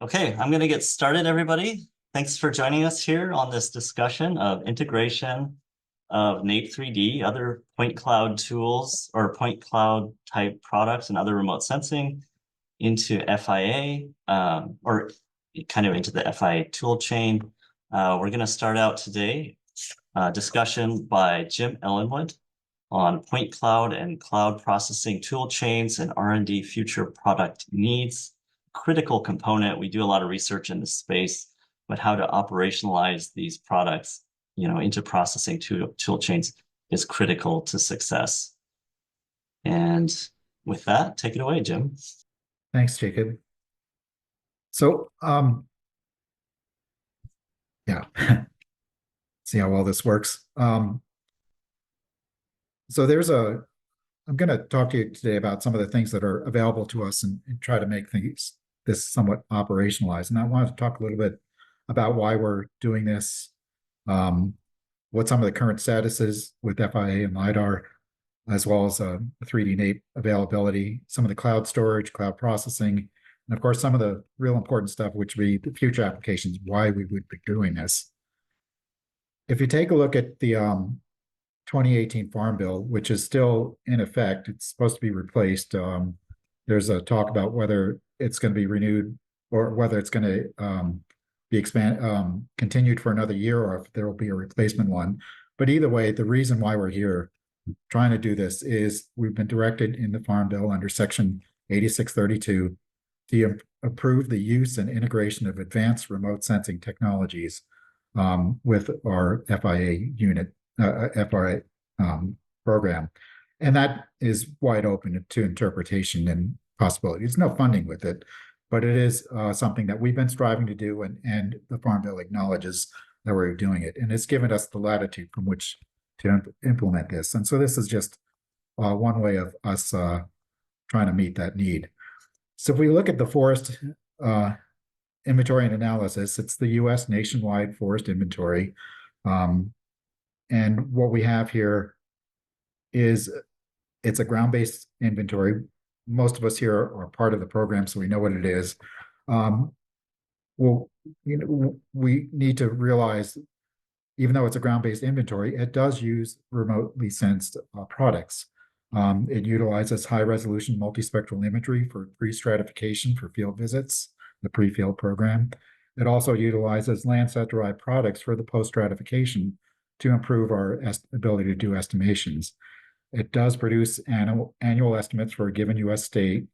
Okay, I'm going to get started, everybody. Thanks for joining us here on this discussion of integration of NAIP 3D, other point cloud tools or point cloud type products and other remote sensing into FIA or kind of into the FIA tool chain. We're going to start out today discussion by Jim Ellenwood on point cloud and cloud processing tool chains and R&D future product needs. Critical component. We do a lot of research in this space, but how to operationalize these products, into processing tool chains is critical to success. And with that, take it away, Jim. Thanks, Jacob. So, yeah, see how well this works. So I'm going to talk to you today about some of the things that are available to us and try to make this somewhat operationalized. And I wanted to talk a little bit about why we're doing this, what some of the current status is with FIA and Lidar, as well as 3D NAIP availability, some of the cloud storage, cloud processing, and of course, some of the real important stuff, which would be the future applications, why we would be doing this. If you take a look at the 2018 Farm Bill, which is still in effect, it's supposed to be replaced. There's a talk about whether it's going to be renewed or whether it's going to be continued for another year or if there will be a replacement one. But either way, the reason why we're here trying to do this is we've been directed in the Farm Bill under Section 8632 to approve the use and integration of advanced remote sensing technologies with our FIA unit, FRA program. And that is wide open to interpretation and possibilities. No funding with it, but it is something that we've been striving to do, and the Farm Bill acknowledges that we're doing it. And it's given us the latitude from which to implement this. And so this is just one way of us trying to meet that need. So if we look at the forest inventory and analysis, it's the U.S. nationwide forest inventory. And what we have here is it's a ground-based inventory. Most of us here are part of the program, so we know what it is. Well, we need to realize, even though it's a ground-based inventory, it does use remotely sensed products. It utilizes high-resolution multispectral imagery for pre-stratification for field visits, the pre-field program. It also utilizes Landsat-derived products for the post-stratification to improve our ability to do estimations. It does produce annual estimates for a given U.S. state.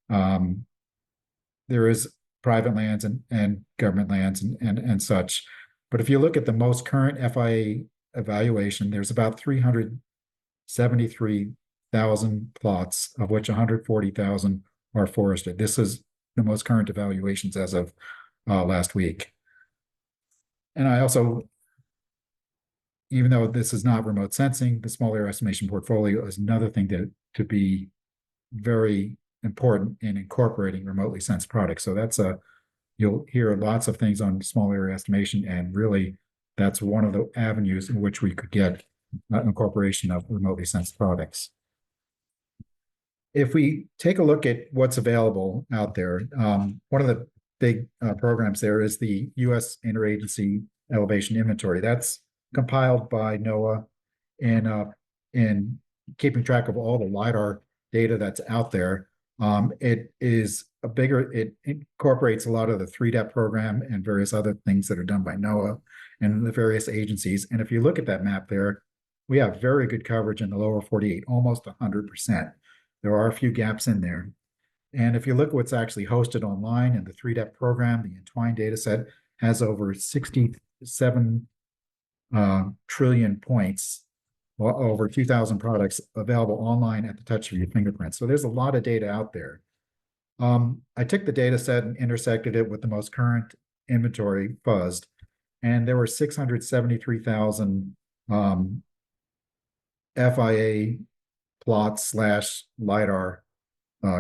There is private lands and government lands and such. But if you look at the most current FIA evaluation, there's about 373,000 plots, of which 140,000 are forested. This is the most current evaluations as of last week. And I also, even though this is not remote sensing, the small area estimation portfolio is another thing to be very important in incorporating remotely sensed products. So that's you'll hear lots of things on small area estimation, and really that's one of the avenues in which we could get incorporation of remotely sensed products. If we take a look at what's available out there, one of the big programs there is the U.S. Interagency Elevation Inventory. That's compiled by NOAA in keeping track of all the LiDAR data that's out there. It incorporates a lot of the 3DEP program and various other things that are done by NOAA and the various agencies. And if you look at that map there, we have very good coverage in the lower 48, almost 100%. There are a few gaps in there. And if you look at what's actually hosted online in the 3DEP program, the Entwine data set has over 67 trillion points, over 2,000 products available online at the touch of your fingerprint. So there's a lot of data out there. I took the data set and intersected it with the most current inventory fuzzed, and there were 673,000 FIA plots / LiDAR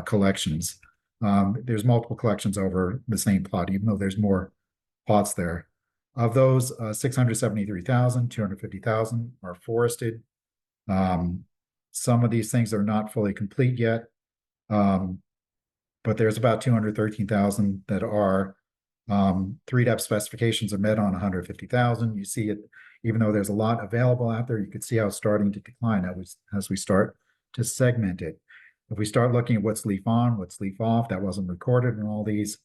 collections. There's multiple collections over the same plot, even though there's more plots there. Of those, 673,000, 250,000 are forested. Some of these things are not fully complete yet, but there's about 213,000 that are. 3 depth specifications are met on 150,000. You see it, even though there's a lot available out there, you can see how it's starting to decline as we start to segment it. If we start looking at what's leaf on, what's leaf off, that wasn't recorded in all these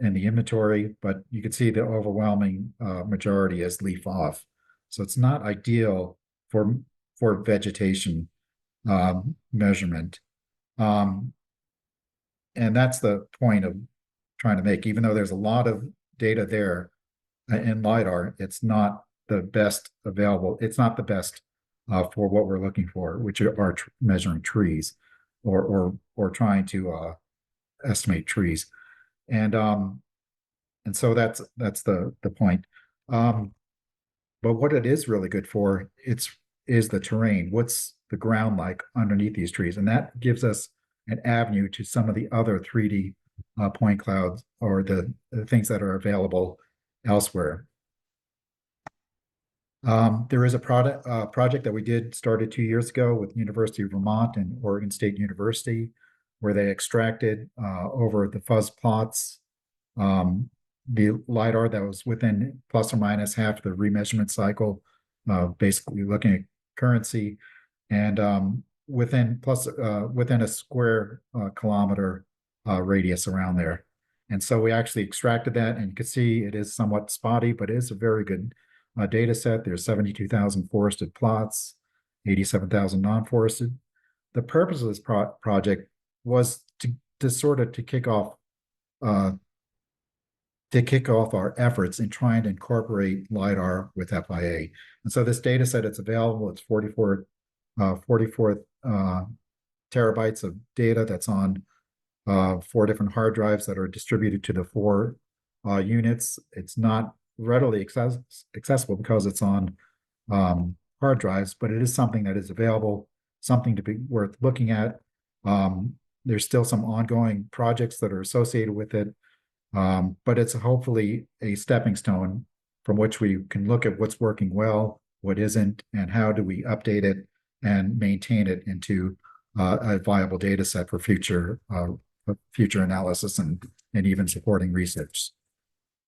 in the inventory, but you can see the overwhelming majority is leaf off. So it's not ideal for vegetation measurement. And that's the point of trying to make, even though there's a lot of data there in LiDAR, it's not the best available. It's not the best for what we're looking for, which are measuring trees or trying to estimate trees. And so that's the point. But what it is really good for, is the terrain. What's the ground like underneath these trees? And that gives us an avenue to some of the other 3D point clouds or the things that are available elsewhere. There is a project that we started 2 years ago with University of Vermont and Oregon State University, where they extracted over the fuzz plots the LiDAR that was within plus or minus half the remeasurement cycle, basically looking at currency, and within a square kilometer radius around there. And so we actually extracted that, and you can see it is somewhat spotty, but it is a very good data set. There's 72,000 forested plots, 87,000 non-forested. The purpose of this project was to sort of kick off our efforts in trying to incorporate LiDAR with FIA. And so this data set, it's available. It's 44 terabytes of data that's on 4 different hard drives that are distributed to the 4 units. It's not readily accessible because it's on hard drives, but it is something that is available, something to be worth looking at. There's still some ongoing projects that are associated with it, but it's hopefully a stepping stone from which we can look at what's working well, what isn't, and how do we update it and maintain it into a viable data set for future analysis and even supporting research.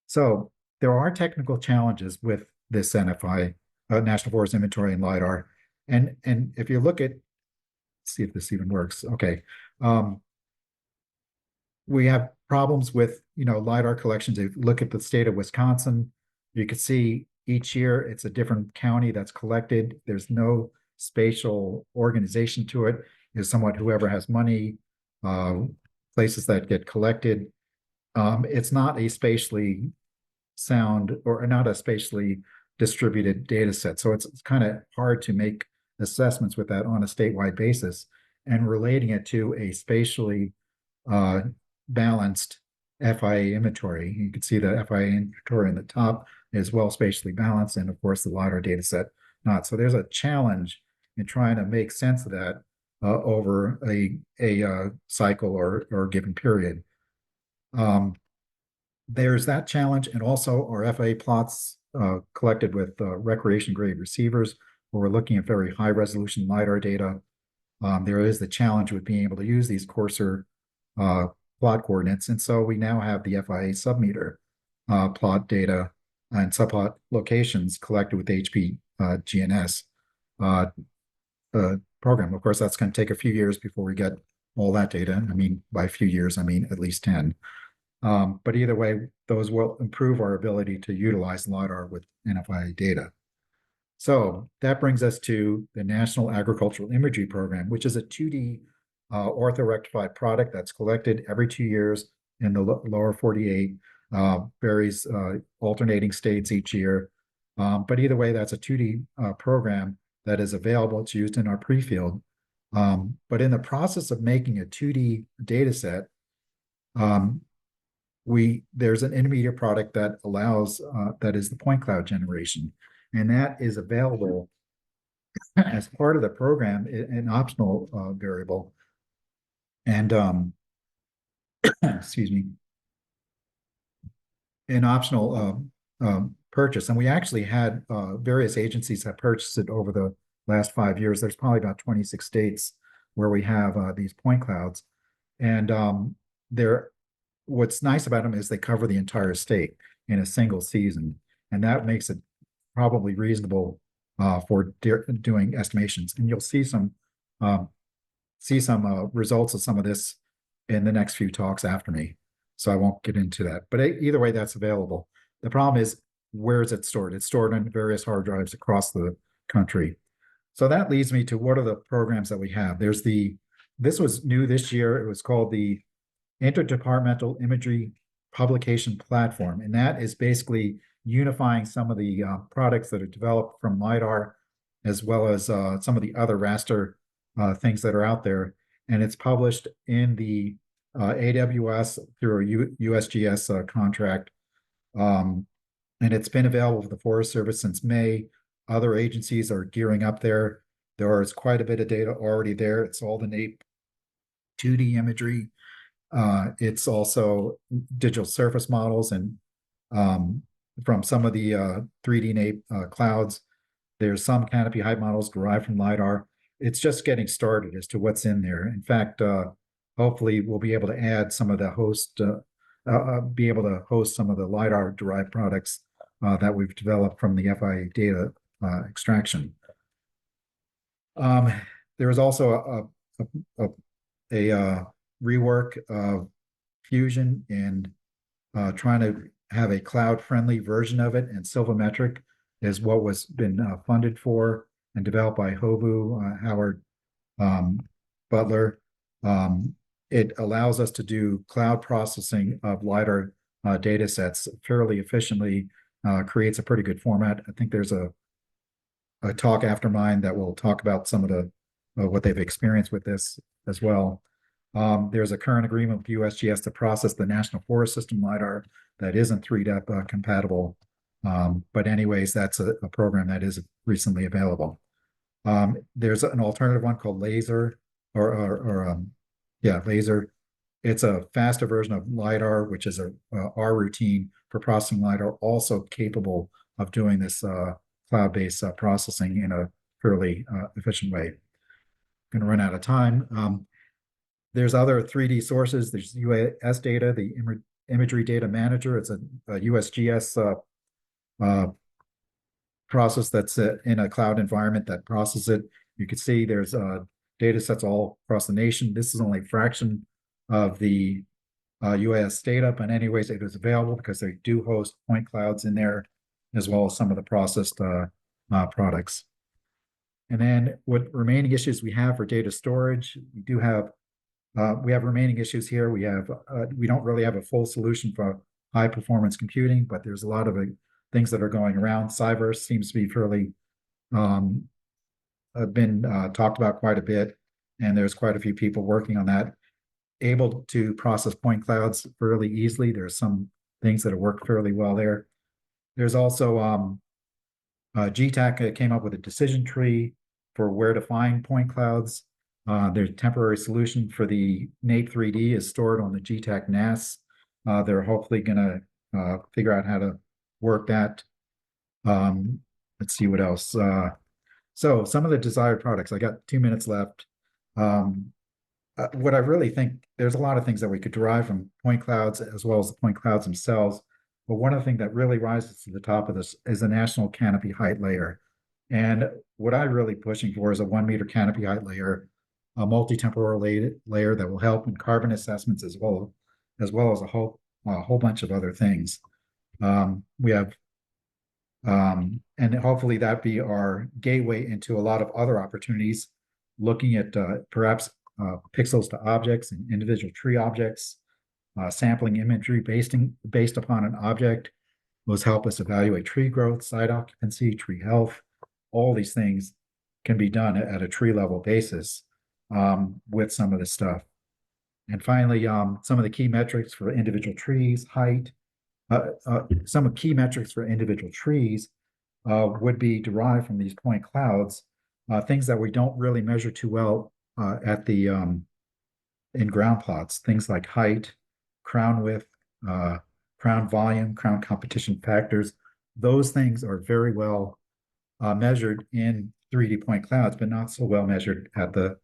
So there are technical challenges with this NFI, National Forest Inventory and LiDAR. And if you look at, let's see if this even works. Okay. We have problems with, LiDAR collections. If you look at the state of Wisconsin, you can see each year it's a different county that's collected. There's no spatial organization to it. It's somewhat whoever has money, places that get collected. It's not a spatially sound or not a spatially distributed data set. So it's kind of hard to make assessments with that on a statewide basis and relating it to a spatially balanced FIA inventory. You can see the FIA inventory in the top is well spatially balanced, and of course the LiDAR data set not. So there's a challenge in trying to make sense of that over a cycle or given period. There's that challenge, and also our FIA plots collected with recreation grade receivers, where we're looking at very high resolution LiDAR data. There is the challenge with being able to use these coarser plot coordinates, and so we now have the FIA submeter plot data and subplot locations collected with HP GNS program. Of course, that's going to take a few years before we get all that data. I mean, by a few years, I mean at least 10. But either way, those will improve our ability to utilize LiDAR with NFI data. So that brings us to the National Agricultural Imagery Program, which is a 2D orthorectified product that's collected every 2 years in the lower 48, varies alternating states each year. But either way, that's a 2D program that is available. It's used in our pre-field. But in the process of making a 2D data set, there's an intermediate product that allows, that is the point cloud generation. And that is available as part of the program, an optional variable. And excuse me, an optional purchase. And we actually had various agencies have purchased it over the last 5 years. There's probably about 26 states where we have these point clouds. And what's nice about them is they cover the entire state in a single season, and that makes it probably reasonable for doing estimations. And you'll um, see some results of some of this in the next few talks after me. So I won't get into that. But either way, that's available. The problem is, where is it stored? It's stored on various hard drives across the country. So that leads me to what are the programs that we have? This was new this year. It was called the Interdepartmental Imagery Publication Platform. And that is basically unifying some of the products that are developed from Lidar, as well as some of the other raster things that are out there. And it's published in the AWS through a USGS contract. And it's been available for the Forest Service since May. Other agencies are gearing up there. There is quite a bit of data already there. It's all the NAIP 2D imagery. It's also digital surface models and from some of the 3D NAIP clouds. There's some canopy height models derived from Lidar. It's just getting started as to what's in there. In fact, hopefully we'll be able to add some of the be able to host some of the Lidar derived products that we've developed from the FIA data extraction. There is also a rework of Fusion and trying to have a cloud-friendly version of it, and Silvametric is what was been funded for and developed by Hovu, Howard Butler. It allows us to do cloud processing of Lidar data sets fairly efficiently, creates a pretty good format. I think there's a talk after mine that will talk about some of the what they've experienced with this as well. There's a current agreement with USGS to process the National Forest System Lidar that isn't 3DEP compatible. But anyways, that's a program that is recently available. There's an alternative one called Laser, Laser. It's a faster version of Lidar, which is a R routine for processing Lidar, also capable of doing this cloud-based processing in a fairly efficient way. Going to run out of time. There's other 3D sources. There's US data, the imagery data manager. It's a USGS process that's in a cloud environment that processes it. You can see there's data sets all across the nation. This is only a fraction of the US data, but anyways, it is available because they do host point clouds in there, as well as some of the processed products. And then what remaining issues we have for data storage, we have remaining issues here. We don't really have a full solution for high performance computing, but there's a lot of things that are going around. Cyverse seems to be fairly been talked about quite a bit, and there's quite a few people working on that, able to process point clouds fairly easily. There's some things that have worked fairly well there. There's also GTAC came up with a decision tree for where to find point clouds. Their temporary solution for the NAIP 3D is stored on the GTAC NAS. They're hopefully going to figure out how to work that. Let's see what else. So some of the desired products, I got 2 minutes left. What I really think, there's a lot of things that we could derive from point clouds as well as the point clouds themselves. But one of the things that really rises to the top of this is the national canopy height layer. And what I'm really pushing for is a 1 meter canopy height layer, a multi-temporal layer that will help in carbon assessments as well as a whole bunch of other things. We have, and hopefully that be our gateway into a lot of other opportunities, looking at perhaps pixels to objects and individual tree objects, sampling imagery based upon an object will help us evaluate tree growth, site occupancy, tree health. All these things can be done at a tree level basis with some of this stuff. And finally, some of the key metrics for individual trees, height, some of key metrics for individual trees would be derived from these point clouds, things that we don't really measure too well at the in ground plots, things like height, crown width, crown volume, crown competition factors. Those things are very well measured in 3D point clouds, but not so well measured at the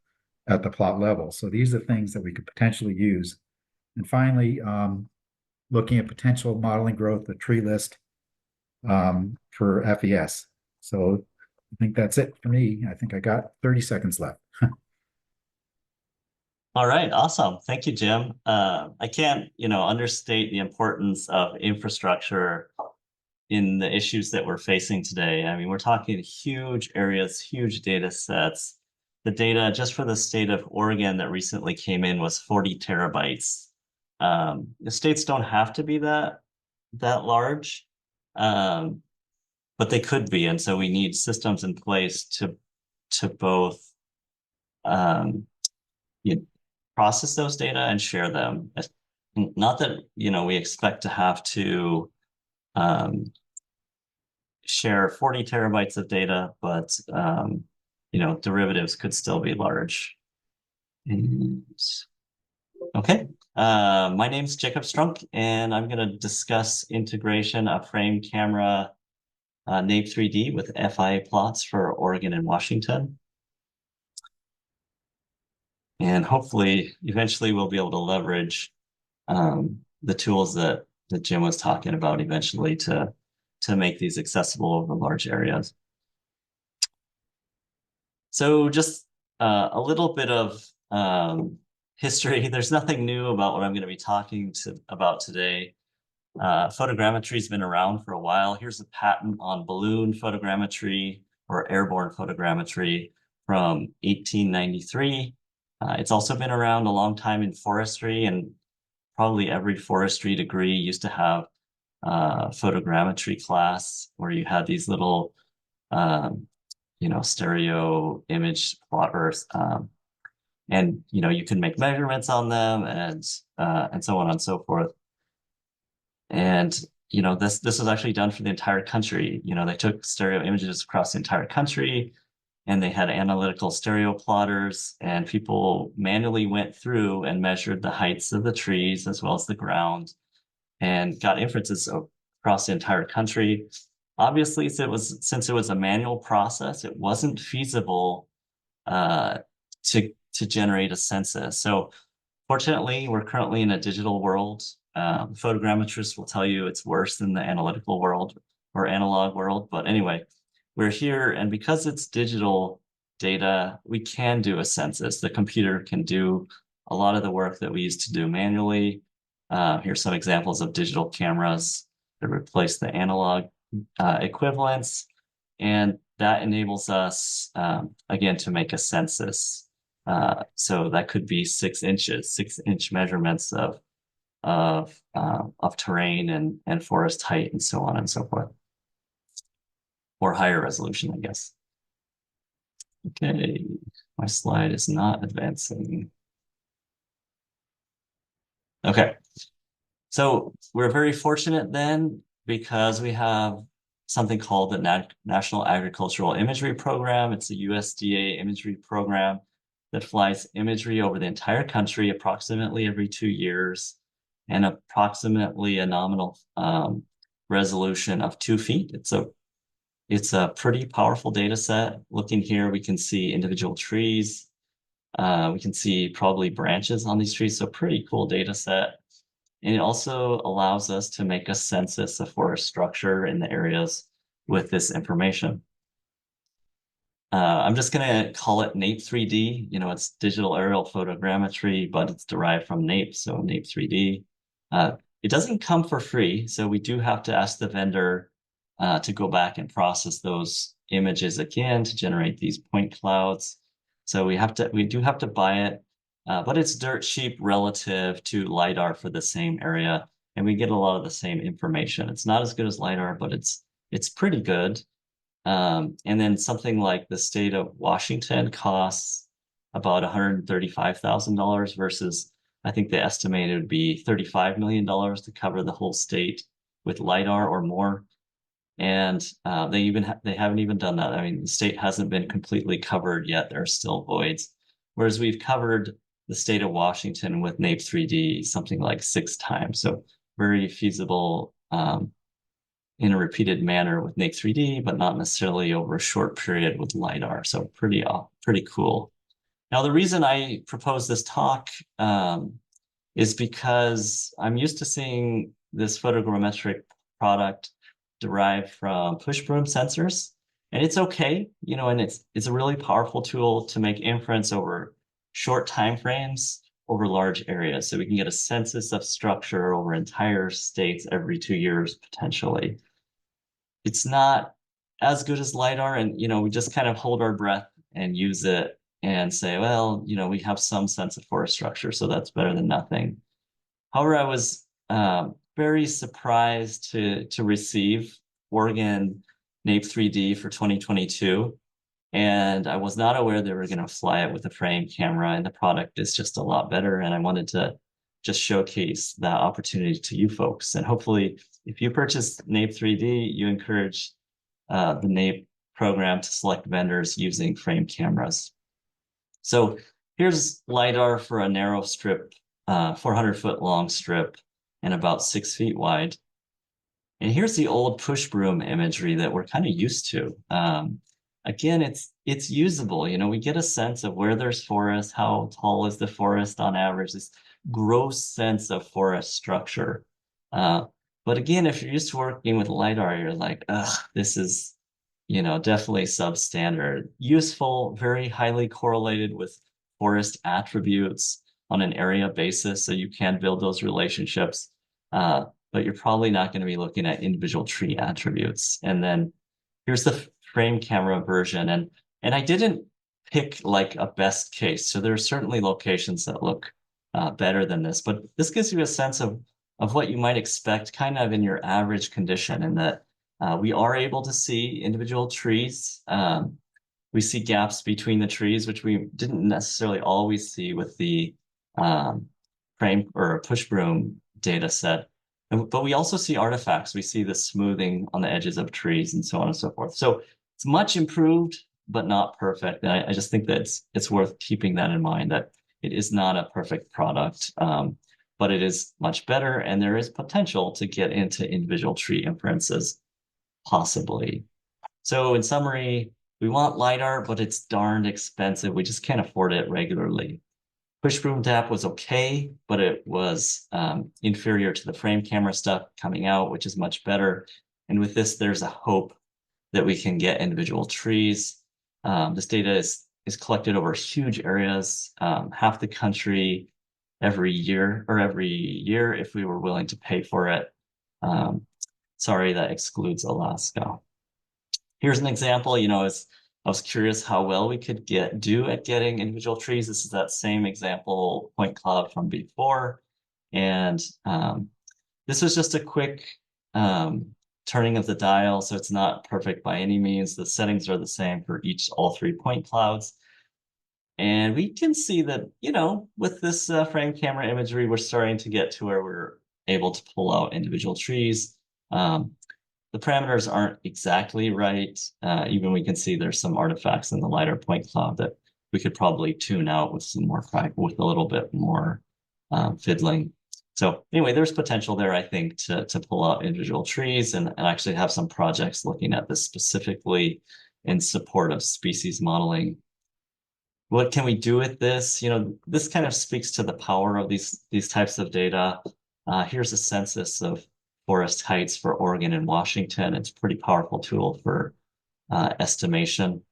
plot level. So these are things that we could potentially use. And finally, looking at potential modeling growth, the tree list for FES. So I think that's it for me. I think I got 30 seconds left. All right, awesome. Thank you, Jim. I can't, understate the importance of infrastructure in the issues that we're facing today. I mean, we're talking huge areas, huge data sets. The data just for the state of Oregon that recently came in was 40 terabytes. The states don't have to be that large, but they could be, and so we need systems in place to both process those data and share them. Not that we expect to have to share 40 terabytes of data, but derivatives could still be large. Okay, my name's Jacob Strunk, and I'm going to discuss integration of frame camera NAIP-3D with FIA plots for Oregon and Washington. And hopefully, eventually, we'll be able to leverage the tools that Jim was talking about eventually to make these accessible over large areas. So just a little bit of history. There's nothing new about what I'm going to be talking about today. Photogrammetry has been around for a while. Here's a patent on balloon photogrammetry or airborne photogrammetry from 1893. It's also been around a long time in forestry, and probably every forestry degree used to have photogrammetry class where you had these little, stereo image plotters, and you can make measurements on them, and so on and so forth. And this was actually done for the entire country. They took stereo images across the entire country, and they had analytical stereo plotters, and people manually went through and measured the heights of the trees as well as the ground, and got inferences across the entire country. Obviously, since it was a manual process, it wasn't feasible to generate a census. So fortunately, we're currently in a digital world. Photogrammetrists will tell you it's worse than the analytical world or analog world. But anyway, we're here, and because it's digital data, we can do a census. The computer can do a lot of the work that we used to do manually. Here's some examples of digital cameras that replace the analog equivalents, and that enables us, again, to make a census. So that could be 6 inches, 6-inch measurements of terrain and forest height and so on and so forth, or higher resolution, I guess. Okay, my slide is not advancing. Okay, so we're very fortunate then because we have something called the National Agricultural Imagery Program. It's a USDA imagery program that flies imagery over the entire country approximately every 2 years, and approximately a nominal resolution of 2 feet. It's a pretty powerful data set. Looking here, we can see individual trees. We can see probably branches on these trees, so pretty cool data set. And it also allows us to make a census of forest structure in the areas with this information. I'm just going to call it NAIP-3D. It's digital aerial photogrammetry, but it's derived from NAIP, so NAIP-3D. It doesn't come for free, so we do have to ask the vendor to go back and process those images again to generate these point clouds. So we do have to buy it, but it's dirt cheap relative to Lidar for the same area, and we get a lot of the same information. It's not as good as Lidar, but it's pretty good. And then something like the state of Washington costs about $135,000 versus, I think they estimated it would be $35 million to cover the whole state with Lidar or more. And they haven't even done that. I mean, the state hasn't been completely covered yet. There are still voids. Whereas we've covered the state of Washington with NAIP-3D something like 6 times. So very feasible in a repeated manner with NAIP-3D, but not necessarily over a short period with Lidar. So pretty cool. Now, the reason I propose this talk is because I'm used to seeing this photogrammetric product derived from push broom sensors. And it's okay, you know, and it's a really powerful tool to make inference over short time frames over large areas. So we can get a census of structure over entire states every 2 years, potentially. It's not as good as LiDAR, and, you know, we just kind of hold our breath and use it and say, well, you know, we have some sense of forest structure, so that's better than nothing. However, I was very surprised to receive Oregon NAIP-3D for 2022. And I was not aware they were going to fly it with a frame camera, and the product is just a lot better. And I wanted to just showcase that opportunity to you folks. And hopefully, if you purchase NAIP-3D, you encourage the NAIP program to select vendors using frame cameras. So here's LiDAR for a narrow strip, 400-foot long strip, and about 6 feet wide. And here's the old push broom imagery that we're kind of used to. Again, it's usable. You know, we get a sense of where there's forest, how tall is the forest on average, this gross sense of forest structure. But again, if you're used to working with LiDAR, you're like, ugh, this is, you know, definitely substandard. Useful, very highly correlated with forest attributes on an area basis, so you can build those relationships. But you're probably not going to be looking at individual tree attributes. And then here's the frame camera version. And I didn't pick like a best case. So there are certainly locations that look better than this, but this gives you a sense of what you might expect kind of in your average condition, and that we are able to see individual trees. We see gaps between the trees, which we didn't necessarily always see with the frame or push broom data set. But we also see artifacts. We see the smoothing on the edges of trees and so on and so forth. So it's much improved, but not perfect. And I just think that it's worth keeping that in mind, that it is not a perfect product, but it is much better. And there is potential to get into individual tree inferences, possibly. So in summary, we want LiDAR, but it's darned expensive. We just can't afford it regularly. Push broom tap was okay, but it was inferior to the frame camera stuff coming out, which is much better. And with this, there's a hope that we can get individual trees. This data is collected over huge areas, half the country every year if we were willing to pay for it. Sorry, that excludes Alaska. Here's an example. You know, I was curious how well we could do at getting individual trees. This is that same example point cloud from before. And this was just a quick turning of the dial. So it's not perfect by any means. The settings are the same for all 3 point clouds. And we can see that, you know, with this frame camera imagery, we're starting to get to where we're able to pull out individual trees. The parameters aren't exactly right. Even we can see there's some artifacts in the LiDAR point cloud that we could probably tune out with with a little bit more fiddling. So anyway, there's potential there, I think, to pull out individual trees and actually have some projects looking at this specifically in support of species modeling. What can we do with this? You know, this kind of speaks to the power of these types of data. Here's a census of forest heights for Oregon and Washington. It's a pretty powerful tool for estimation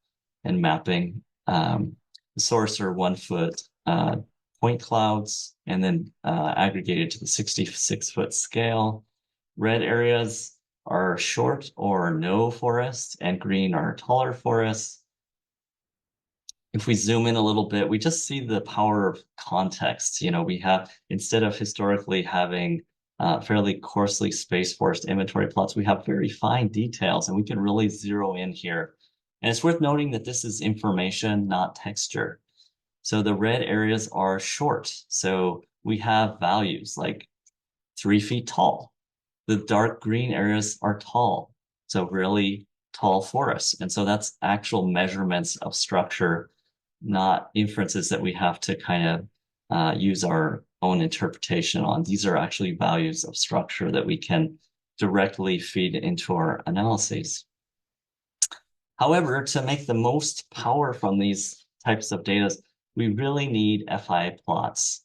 and mapping. The source are 1 foot point clouds, and then aggregated to the 66-foot scale. Red areas are short or no forest, and green are taller forests. If we zoom in a little bit, we just see the power of context. You know, we have, instead of historically having fairly coarsely spaced forest inventory plots, we have very fine details, and we can really zero in here. And it's worth noting that this is information, not texture. So the red areas are short. So we have values like 3 feet tall. The dark green areas are tall. So really tall forests. And so that's actual measurements of structure, not inferences that we have to kind of use our own interpretation on. These are actually values of structure that we can directly feed into our analyses. However, to make the most power from these types of data, we really need FIA plots.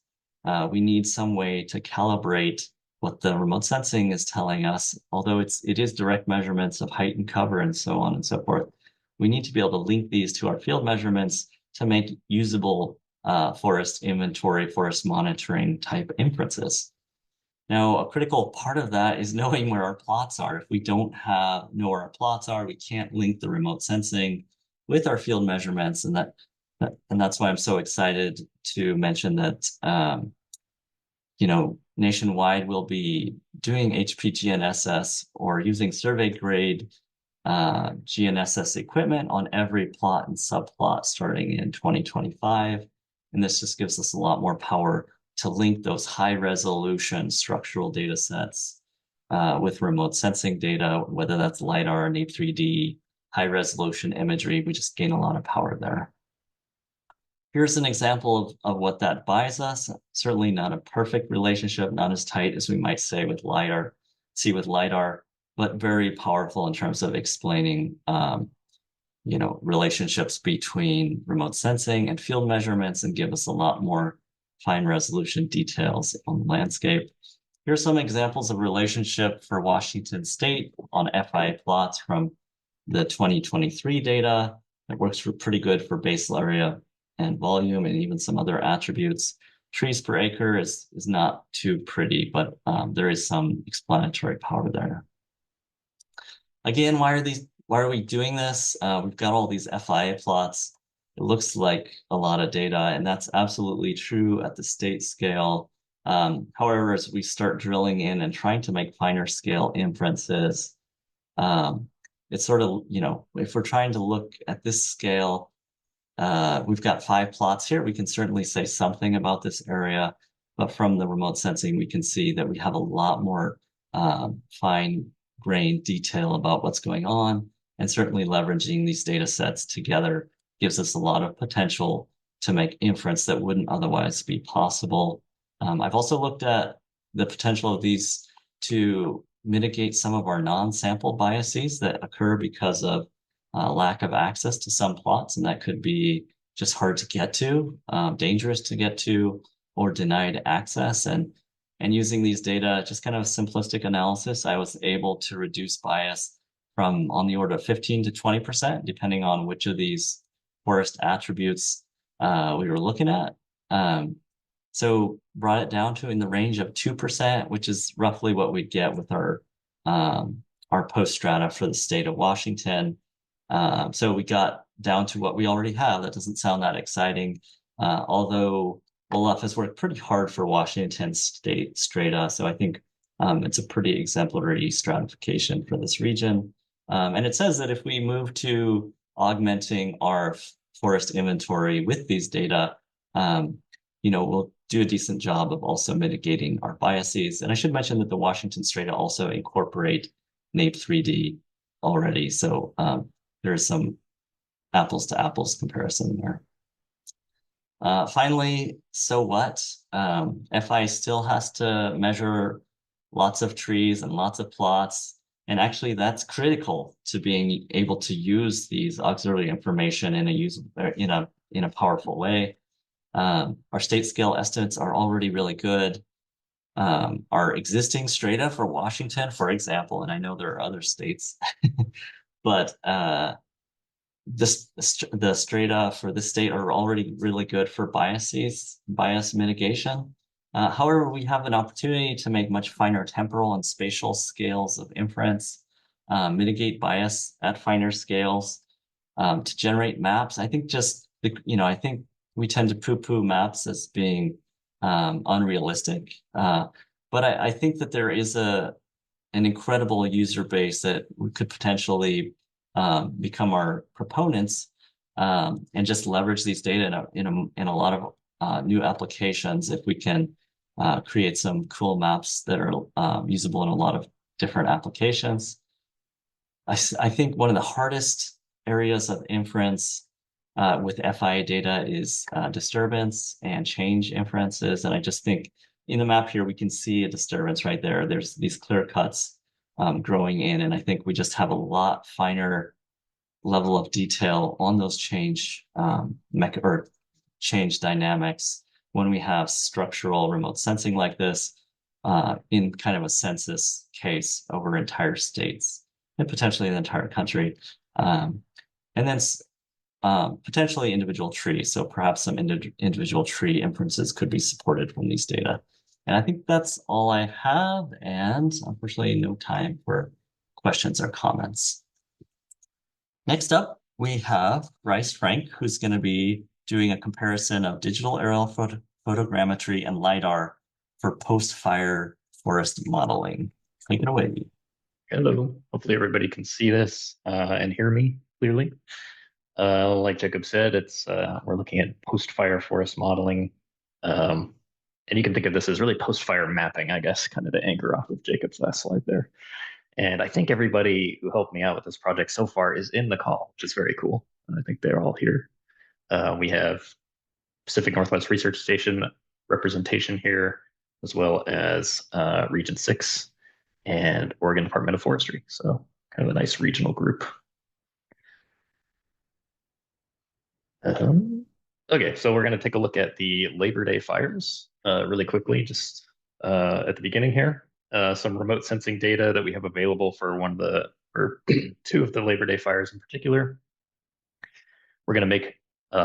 We need some way to calibrate what the remote sensing is telling us, although it is direct measurements of height and cover and so on and so forth. We need to be able to link these to our field measurements to make usable forest inventory, forest monitoring type inferences. Now, a critical part of that is knowing where our plots are. If we don't know where our plots are, we can't link the remote sensing with our field measurements, and that's why I'm so excited to mention that nationwide we'll be doing HPGNSS or using survey grade GNSS equipment on every plot and subplot starting in 2025. And this just gives us a lot more power to link those high resolution structural data sets with remote sensing data, whether that's Lidar, NAIP-3D, high resolution imagery. We just gain a lot of power there. Here's an example of what that buys us. Certainly not a perfect relationship, not as tight as we might say with Lidar, but very powerful in terms of explaining relationships between remote sensing and field measurements, and give us a lot more fine resolution details on the landscape. Here's some examples of relationship for Washington State on FIA plots from the 2023 data. It works pretty good for basal area and volume and even some other attributes. Trees per acre is not too pretty, but there is some explanatory power there. Again, why are we doing this? We've got all these FIA plots. It looks like a lot of data, and that's absolutely true at the state scale. However, as we start drilling in and trying to make finer scale inferences, it's sort of, if we're trying to look at this scale, we've got 5 plots here. We can certainly say something about this area, but from the remote sensing, we can see that we have a lot more fine-grained detail about what's going on, and certainly leveraging these data sets together gives us a lot of potential to make inference that wouldn't otherwise be possible. I've also looked at the potential of these to mitigate some of our non-sample biases that occur because of lack of access to some plots, and that could be just hard to get to, dangerous to get to, or denied access. And using these data, just kind of simplistic analysis, I was able to reduce bias from on the order of 15 to 20%, depending on which of these forest attributes we were looking at. So brought it down to in the range of 2%, which is roughly what we'd get with our Post-Strata for the state of Washington. So we got down to what we already have. That doesn't sound that exciting, although Olaf has worked pretty hard for Washington State strata. So I think it's a pretty exemplary stratification for this region. And it says that if we move to augmenting our forest inventory with these data, we'll do a decent job of also mitigating our biases. And I should mention that the Washington strata also incorporate NAIP-3D already. So there's some apples to apples comparison there. Finally, so what? FI still has to measure lots of trees and lots of plots. And actually that's critical to being able to use these auxiliary information in a powerful way. Our state scale estimates are already really good. Our existing strata for Washington, for example, and I know there are other states, but the strata for the state are already really good for bias mitigation. However, we have an opportunity to make much finer temporal and spatial scales of inference, mitigate bias at finer scales, to generate maps. I think I think we tend to poo-poo maps as being unrealistic, but I think that there is an incredible user base that we could potentially become our proponents and just leverage these data in a lot of new applications if we can create some cool maps that are usable in a lot of different applications. I think one of the hardest areas of inference with FIA data is disturbance and change inferences. And I just think in the map here, we can see a disturbance right there. There's these clear cuts growing in, and I think we just have a lot finer level of detail on those change change dynamics when we have structural remote sensing like this. in kind of a census case over entire states and potentially the entire country. And then potentially individual trees. So perhaps some individual tree inferences could be supported from these data. And I think that's all I have. And unfortunately, no time for questions or comments. Next up, we have Bryce Frank, who's going to be doing a comparison of digital aerial photogrammetry and Lidar for post-fire forest modeling. Take it away. Hello. Hopefully everybody can see this and hear me clearly. Like Jacob said, it's we're looking at post-fire forest modeling. And you can think of this as really post-fire mapping, I guess, kind of to anchor off of Jacob's last slide there. And I think everybody who helped me out with this project so far is in the call, which is very cool. I think they're all here. We have Pacific Northwest Research Station representation here, as well as Region 6 and Oregon Department of Forestry. So kind of a nice regional group. Okay, so we're going to take a look at the Labor Day fires really quickly, just at the beginning here. Some remote sensing data that we have available for one of the, or two of the Labor Day fires in particular. We're going to make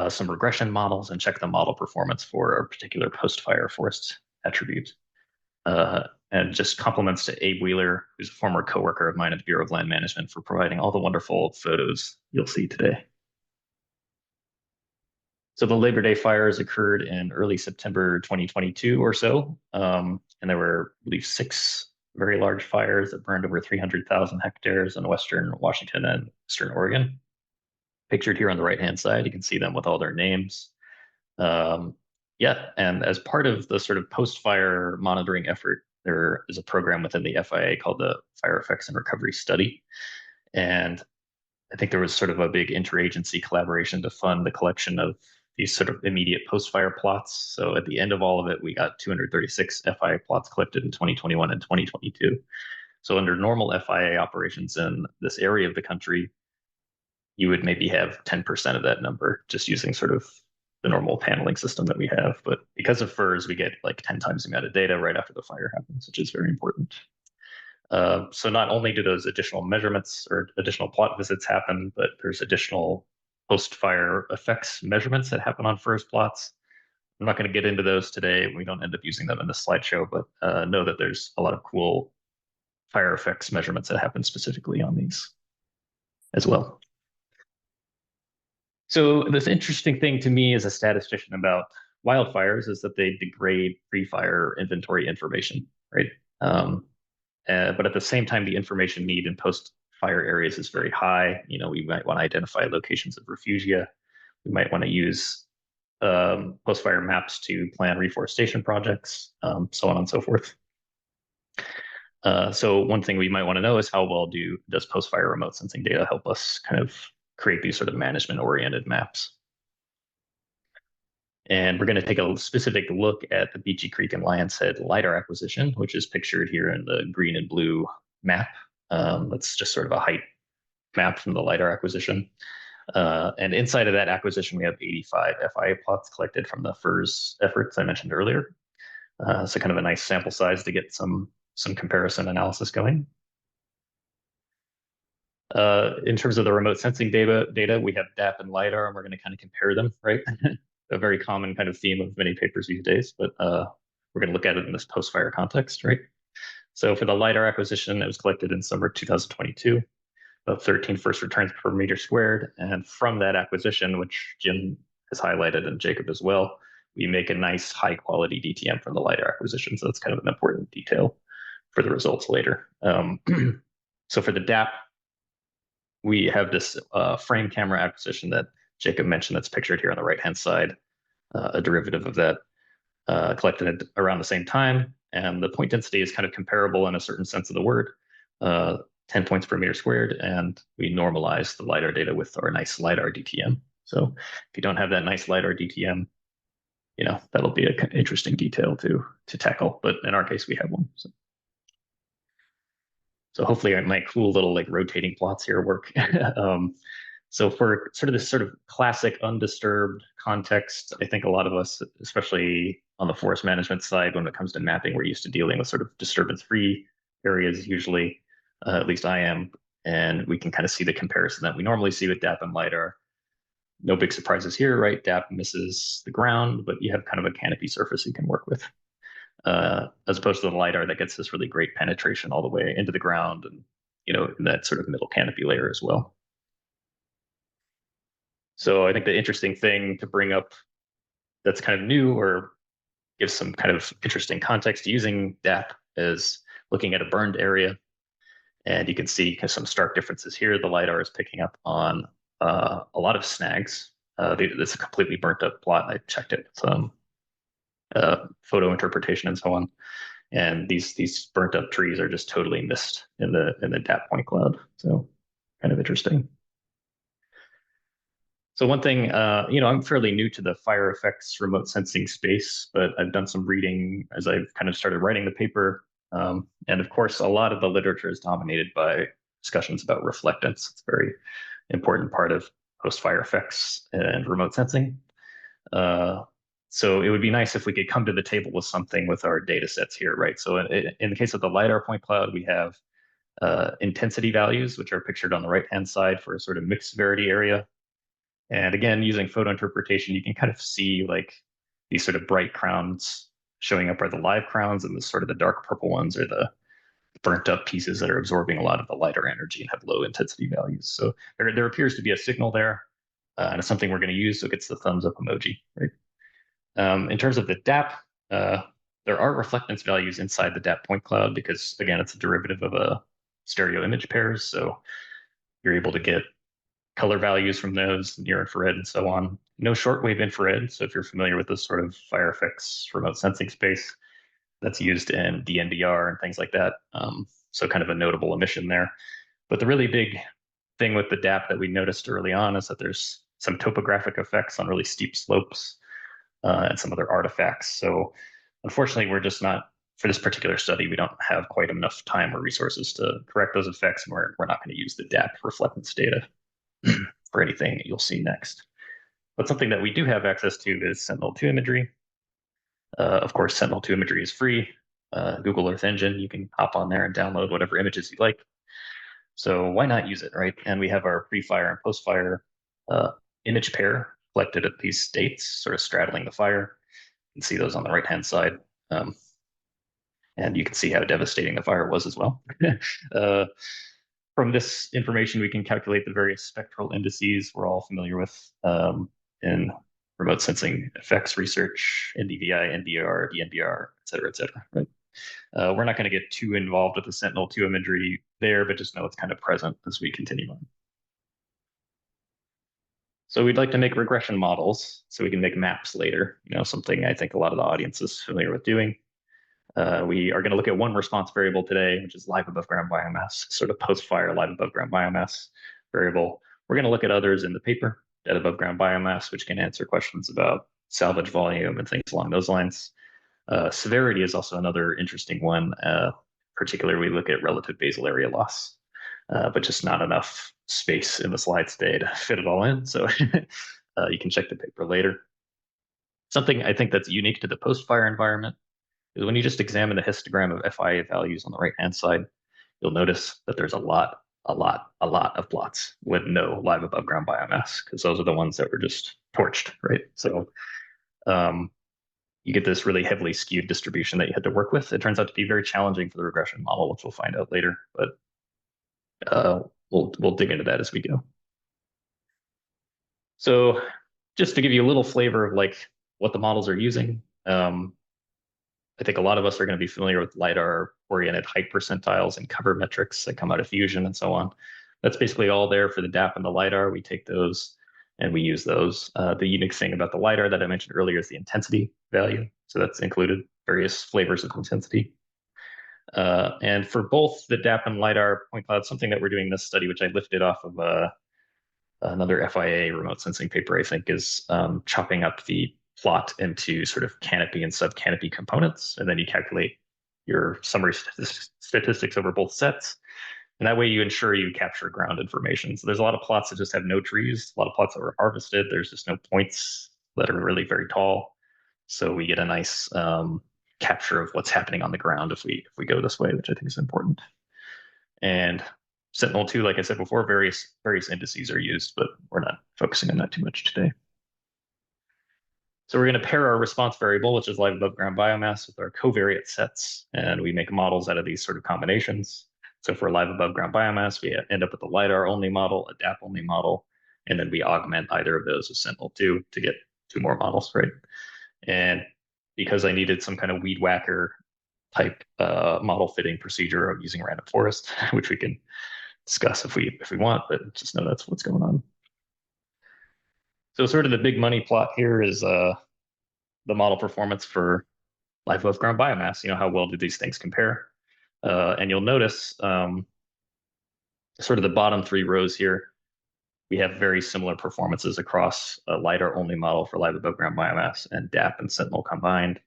some regression models and check the model performance for a particular post-fire forest attribute. And just compliments to Abe Wheeler, who's a former coworker of mine at the Bureau of Land Management, for providing all the wonderful photos you'll see today. So the Labor Day fires occurred in early September 2022 or so. And there were, I believe, 6 very large fires that burned over 300,000 hectares in western Washington and eastern Oregon. Pictured here on the right-hand side, you can see them with all their names. Yeah, and as part of the sort of post-fire monitoring effort, there is a program within the FIA called the Fire Effects and Recovery Study. And I think there was sort of a big interagency collaboration to fund the collection of these sort of immediate post-fire plots. So at the end of all of it, we got 236 FIA plots collected in 2021 and 2022. So under normal FIA operations in this area of the country, you would maybe have 10% of that number just using sort of the normal paneling system that we have. But because of FIRS, we get like 10 times the amount of data right after the fire happens, which is very important. So not only do those additional measurements or additional plot visits happen, but there's additional post-fire effects measurements that happen on FIRS plots. I'm not going to get into those today. We don't end up using them in the slideshow, but know that there's a lot of cool fire effects measurements that happen specifically on these as well. So this interesting thing to me as a statistician about wildfires is that they degrade pre-fire inventory information, right? But at the same time, the information need in post-fire areas is very high. You know, we might want to identify locations of refugia. We might want to use post-fire maps to plan reforestation projects, so on and so forth. So one thing we might want to know is how well does post-fire remote sensing data help us kind of create these sort of management-oriented maps. And we're going to take a specific look at the Beachy Creek and Lion's Head Lidar acquisition, which is pictured here in the green and blue map. That's just sort of a height map from the Lidar acquisition. And inside of that acquisition, we have 85 FIA plots collected from the FIRS efforts I mentioned earlier. So kind of a nice sample size to get some comparison analysis going. In terms of the remote sensing data, we have DAP and LiDAR, and we're going to kind of compare them, right? A very common kind of theme of many papers these days, but we're going to look at it in this post-fire context, right? So for the LiDAR acquisition, it was collected in summer 2022, about 13 first returns per meter squared. And from that acquisition, which Jim has highlighted and Jacob as well, we make a nice high quality DTM from the LiDAR acquisition. So that's kind of an important detail for the results later. So for the DAP, we have this frame camera acquisition that Jacob mentioned that's pictured here on the right-hand side, a derivative of that collected around the same time. And the point density is kind of comparable in a certain sense of the word, 10 points per meter squared. And we normalize the LiDAR data with our nice LiDAR DTM. So if you don't have that nice LiDAR DTM, you know, that'll be an interesting detail to tackle. But in our case, we have one. So hopefully my cool little like rotating plots here work. So for sort of this sort of classic undisturbed context, I think a lot of us, especially on the forest management side, when it comes to mapping, we're used to dealing with sort of disturbance-free areas usually, at least I am. And we can kind of see the comparison that we normally see with DAP and LiDAR. No big surprises here, right? DAP misses the ground, but you have kind of a canopy surface you can work with. As opposed to the LiDAR that gets this really great penetration all the way into the ground and, in that sort of middle canopy layer as well. So I think the interesting thing to bring up that's kind of new or gives some kind of interesting context to using DAP is looking at a burned area. And you can see some stark differences here. The LiDAR is picking up on a lot of snags. This is a completely burnt up plot. I checked it with photo interpretation and so on. And these burnt up trees are just totally missed in the DAP point cloud. So kind of interesting. So one thing, I'm fairly new to the fire effects remote sensing space, but I've done some reading as I've kind of started writing the paper. And of course, a lot of the literature is dominated by discussions about reflectance. It's a very important part of post-fire effects and remote sensing. So it would be nice if we could come to the table with something with our data sets here, right? So in the case of the LiDAR point cloud, we have intensity values, which are pictured on the right-hand side for a sort of mixed severity area. And again, using photo interpretation, you can kind of see like these sort of bright crowns showing up are the live crowns, and the sort of the dark purple ones are the burnt up pieces that are absorbing a lot of the lighter energy and have low intensity values. So there appears to be a signal there, and it's something we're going to use. So it gets the thumbs up emoji, right? In terms of the DAP, there are reflectance values inside the DAP point cloud because, again, it's a derivative of a stereo image pairs. So you're able to get color values from those, near infrared and so on. No shortwave infrared. So if you're familiar with this sort of fire effects remote sensing space, that's used in DNVR and things like that. So kind of a notable omission there. But the really big thing with the DAP that we noticed early on is that there's some topographic effects on really steep slopes and some other artifacts. So unfortunately, we're just not, for this particular study, we don't have quite enough time or resources to correct those effects. And we're not going to use the DAP reflectance data for anything that you'll see next. But something that we do have access to is Sentinel-2 imagery. Of course, Sentinel-2 imagery is free. Google Earth Engine, you can hop on there and download whatever images you like. So why not use it, right? And we have our pre-fire and post-fire image pair collected at these states, sort of straddling the fire. You can see those on the right-hand side. And you can see how devastating the fire was as well. From this information, we can calculate the various spectral indices we're all familiar with in remote sensing effects research, NDVI, NDR, DNVR, et cetera, right? We're not going to get too involved with the Sentinel-2 imagery there, but just know it's kind of present as we continue on. So we'd like to make regression models so we can make maps later, something I think a lot of the audience is familiar with doing. We are going to look at one response variable today, which is live above ground biomass, sort of post-fire live above ground biomass variable. We're going to look at others in the paper, dead above ground biomass, which can answer questions about salvage volume and things along those lines. Severity is also another interesting one. Particularly, we look at relative basal area loss, but just not enough space in the slides today to fit it all in. So you can check the paper later. Something I think that's unique to the post-fire environment is when you just examine the histogram of FIA values on the right-hand side, you'll notice that there's a lot of plots with no live above ground biomass, because those are the ones that were just torched, right? So you get this really heavily skewed distribution that you had to work with. It turns out to be very challenging for the regression model, which we'll find out later, but we'll dig into that as we go. So just to give you a little flavor of like what the models are using, I think a lot of us are going to be familiar with LiDAR-oriented height percentiles and cover metrics that come out of Fusion and so on. That's basically all there for the DAP and the LiDAR. We take those and we use those. The unique thing about the LiDAR that I mentioned earlier is the intensity value. So that's included various flavors of intensity. And for both the DAP and LiDAR point cloud, something that we're doing in this study, which I lifted off of another FIA remote sensing paper, I think, is chopping up the plot into sort of canopy and sub-canopy components, and then you calculate your summary statistics over both sets. And that way you ensure you capture ground information. So there's a lot of plots that just have no trees, a lot of plots that were harvested. There's just no points that are really very tall. So we get a nice capture of what's happening on the ground if we go this way, which I think is important. And Sentinel-2, like I said before, various indices are used, but we're not focusing on that too much today. So we're going to pair our response variable, which is live above ground biomass, with our covariate sets, and we make models out of these sort of combinations. So for live above ground biomass, we end up with a Lidar only model, a DAP only model, and then we augment either of those with Sentinel-2 to get 2 more models, right? And because I needed some kind of weed whacker type model fitting procedure of using random forest, which we can discuss if we want, but just know that's what's going on. So sort of the big money plot here is the model performance for live above ground biomass. How well do these things compare? And you'll notice sort of the bottom 3 rows here, we have very similar performances across a LiDAR only model for live above ground biomass and DAP and Sentinel combined,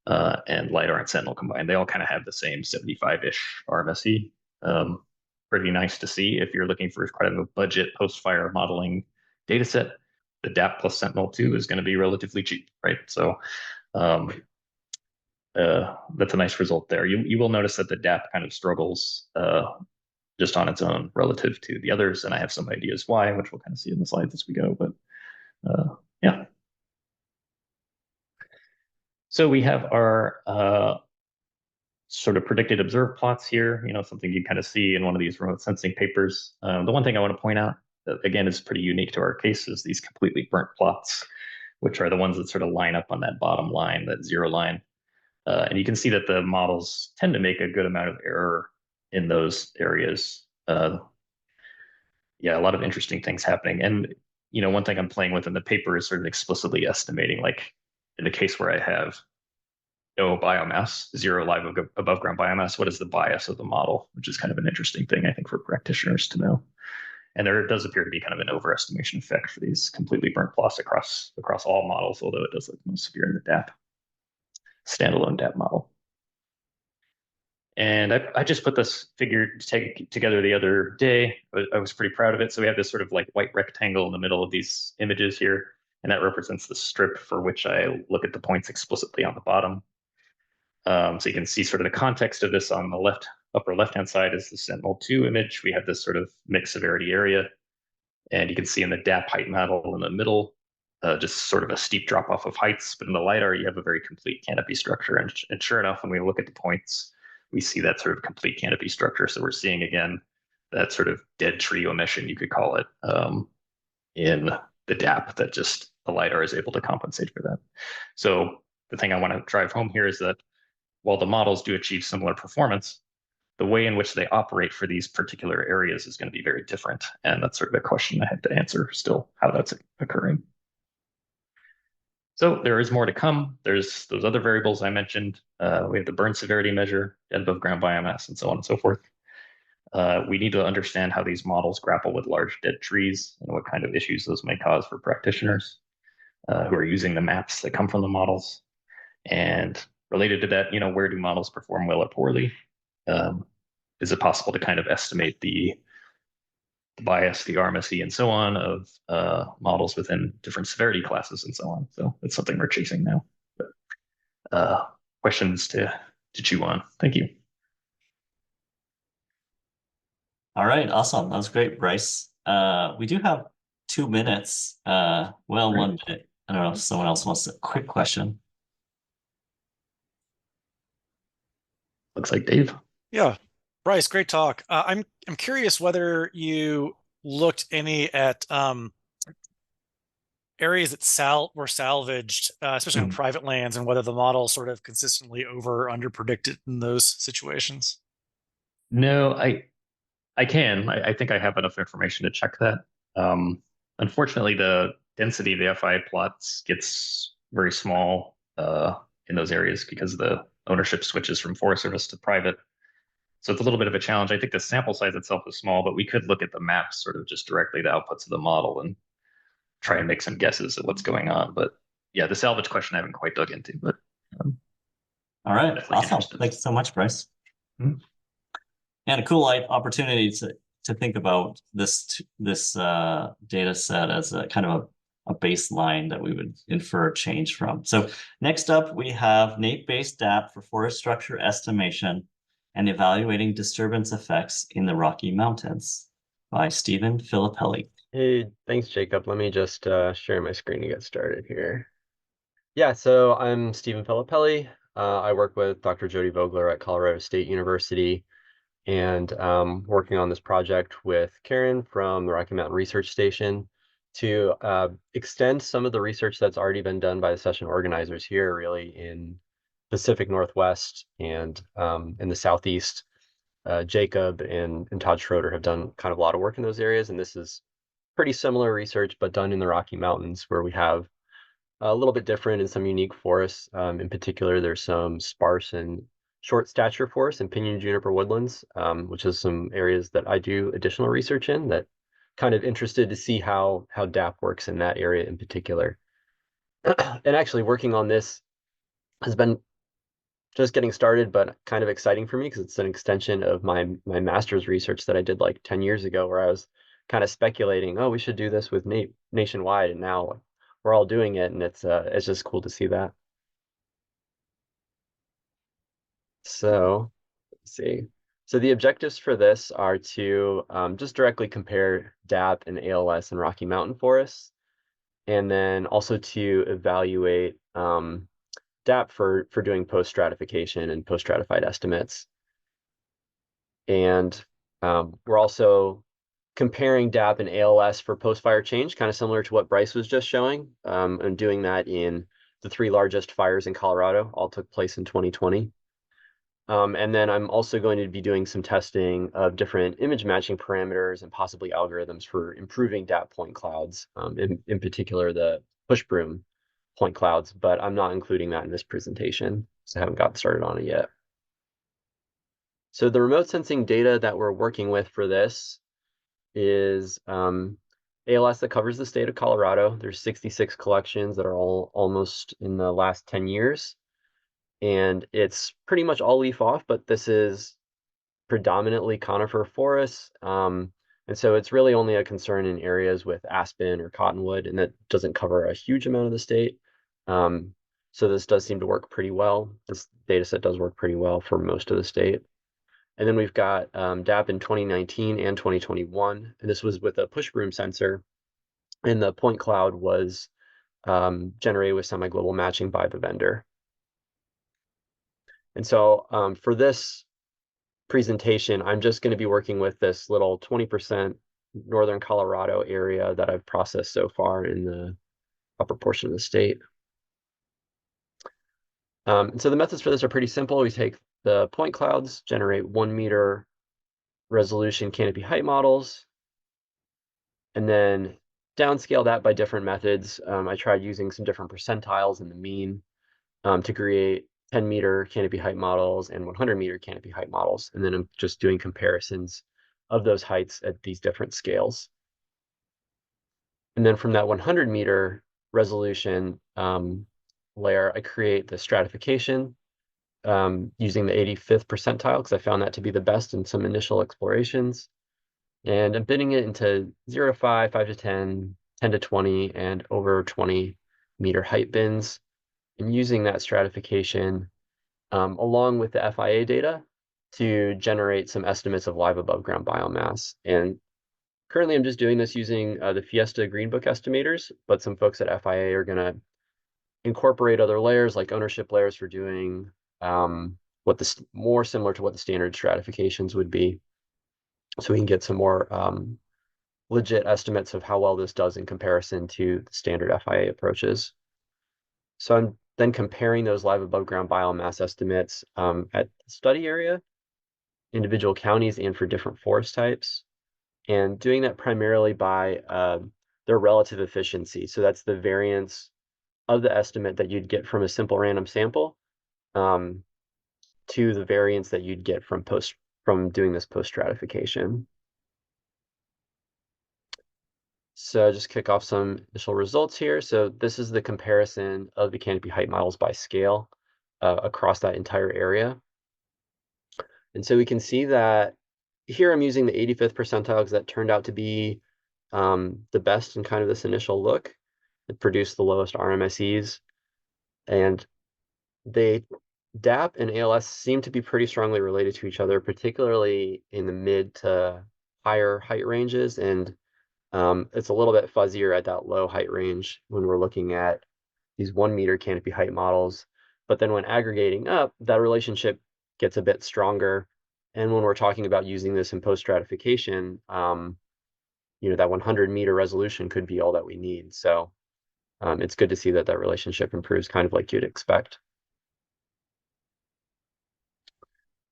and LiDAR and Sentinel combined. They all kind of have the same 75-ish RMSE. Pretty nice to see if you're looking for kind of a budget post-fire modeling data set. The DAP plus Sentinel-2 is going to be relatively cheap, right? So that's a nice result there. You will notice that the DAP kind of struggles just on its own relative to the others, and I have some ideas why, which we'll kind of see in the slides as we go. But yeah. So we have our sort of predicted observed plots here, something you kind of see in one of these remote sensing papers. The one thing I want to point out, that again, is pretty unique to our case, is these completely burnt plots, which are the ones that sort of line up on that bottom line, that 0 line. And you can see that the models tend to make a good amount of error in those areas. Yeah, a lot of interesting things happening. And, one thing I'm playing with in the paper is sort of explicitly estimating, like in the case where I have no biomass, 0 live above ground biomass, what is the bias of the model, which is kind of an interesting thing, I think, for practitioners to know. And there does appear to be kind of an overestimation effect for these completely burnt plots across all models, although it does look most severe in the DAP, standalone DAP model. And I just put this figure together the other day. I was pretty proud of it. So we have this sort of like white rectangle in the middle of these images here, and that represents the strip for which I look at the points explicitly on the bottom. So you can see sort of the context of this on the upper left-hand side is the Sentinel-2 image. We have this sort of mixed severity area, and you can see in the DAP height model in the middle, just sort of a steep drop off of heights. But in the LiDAR, you have a very complete canopy structure. And sure enough, when we look at the points, we see that sort of complete canopy structure. So we're seeing, again, that sort of dead tree omission, you could call it, in the DAP, that just the LiDAR is able to compensate for that. So the thing I want to drive home here is that while the models do achieve similar performance, the way in which they operate for these particular areas is going to be very different. And that's sort of a question I have to answer still, how that's occurring. So there is more to come. There's those other variables I mentioned. We have the burn severity measure, dead above ground biomass, and so on and so forth. We need to understand how these models grapple with large dead trees and what kind of issues those may cause for practitioners who are using the maps that come from the models. And related to that, where do models perform well or poorly? Is it possible to kind of estimate the bias, the RMSE, and so on of models within different severity classes and so on? So it's something we're chasing now. But, questions to chew on. Thank you. All right, awesome. That was great, Bryce. We do have 2 minutes. Well, Great. 1 minute. I don't know if someone else wants a quick question. Looks like Dave. Yeah, Bryce, great talk. I'm curious whether you looked any at areas that were salvaged, especially on private lands, and whether the model sort of consistently over or under predicted in those situations. No, I can. I think I have enough information to check that. Unfortunately, the density of the FIA plots gets very small in those areas because the ownership switches from Forest Service to private. So it's a little bit of a challenge. I think the sample size itself is small, but we could look at the maps sort of just directly, the outputs of the model, and try and make some guesses at what's going on. But yeah, the salvage question I haven't quite dug into. But all right, awesome. Thanks so much, Bryce. And a cool opportunity to think about this data set as a kind of a baseline that we would infer change from. So next up, we have NAIP-based DAP for forest structure estimation and evaluating disturbance effects in the Rocky Mountains by Stephen Filippelli. Hey, thanks, Jacob. Let me just share my screen to get started here. Yeah, so I'm Stephen Filippelli. I work with Dr. Jody Vogler at Colorado State University, and working on this project with Karen from the Rocky Mountain Research Station to extend some of the research that's already been done by the session organizers here, really in Pacific Northwest and in the Southeast. Jacob and Todd Schroeder have done kind of a lot of work in those areas, and this is pretty similar research, but done in the Rocky Mountains, where we have a little bit different and some unique forests. In particular, there's some sparse and short stature forests and pinyon juniper woodlands, which is some areas that I do additional research in, that kind of interested to see how DAP works in that area in particular. And actually working on this has been just getting started, but kind of exciting for me because it's an extension of my master's research that I did like 10 years ago, where I was kind of speculating, oh, we should do this with NAIP nationwide, and now we're all doing it, and it's just cool to see that. So let's see. So the objectives for this are to just directly compare DAP and ALS in Rocky Mountain forests, and then also to evaluate DAP for doing post-stratification and post-stratified estimates. And we're also comparing DAP and ALS for post-fire change, kind of similar to what Bryce was just showing, and doing that in the 3 largest fires in Colorado, all took place in 2020. And then I'm also going to be doing some testing of different image matching parameters and possibly algorithms for improving DAP point clouds, in particular the push broom point clouds, but I'm not including that in this presentation, so I haven't gotten started on it yet. So the remote sensing data that we're working with for this is ALS that covers the state of Colorado. There's 66 collections that are all almost in the last 10 years. And it's pretty much all leaf off, but this is predominantly conifer forests. And so it's really only a concern in areas with aspen or cottonwood, and that doesn't cover a huge amount of the state. So this does seem to work pretty well. This data set does work pretty well for most of the state. And then we've got DAP in 2019 and 2021, and this was with a push broom sensor, and the point cloud was generated with semi-global matching by the vendor. And so for this presentation, I'm just going to be working with this little 20% northern Colorado area that I've processed so far in the upper portion of the state. And so the methods for this are pretty simple. We take the point clouds, generate 1 meter resolution canopy height models, and then downscale that by different methods. I tried using some different percentiles in the mean to create 10-meter canopy height models and 100-meter canopy height models. And then I'm just doing comparisons of those heights at these different scales. And then from that 100-meter resolution layer, I create the stratification using the 85th percentile, because I found that to be the best in some initial explorations. And I'm bitting it into 0 to 5, 5 to 10, 10 to 20, and over 20-meter height bins, and using that stratification along with the FIA data to generate some estimates of live above ground biomass. And currently I'm just doing this using the Fiesta Green Book estimators, but some folks at FIA are going to incorporate other layers like ownership layers for doing more similar to what the standard stratifications would be, so we can get some more legit estimates of how well this does in comparison to the standard FIA approaches. So I'm then comparing those live above ground biomass estimates at the study area, individual counties, and for different forest types, and doing that primarily by their relative efficiency. So that's the variance of the estimate that you'd get from a simple random sample to the variance that you'd get from doing this post stratification. So just kick off some initial results here. So this is the comparison of the canopy height models by scale across that entire area. And so we can see that here I'm using the 85th percentile because that turned out to be the best in kind of this initial look. It produced the lowest RMSEs, and DAP and ALS seem to be pretty strongly related to each other, particularly in the mid to higher height ranges, and it's a little bit fuzzier at that low height range when we're looking at these 1 meter canopy height models. But then when aggregating up, that relationship gets a bit stronger. And when we're talking about using this in post stratification, that 100-meter resolution could be all that we need. So it's good to see that relationship improves kind of like you'd expect.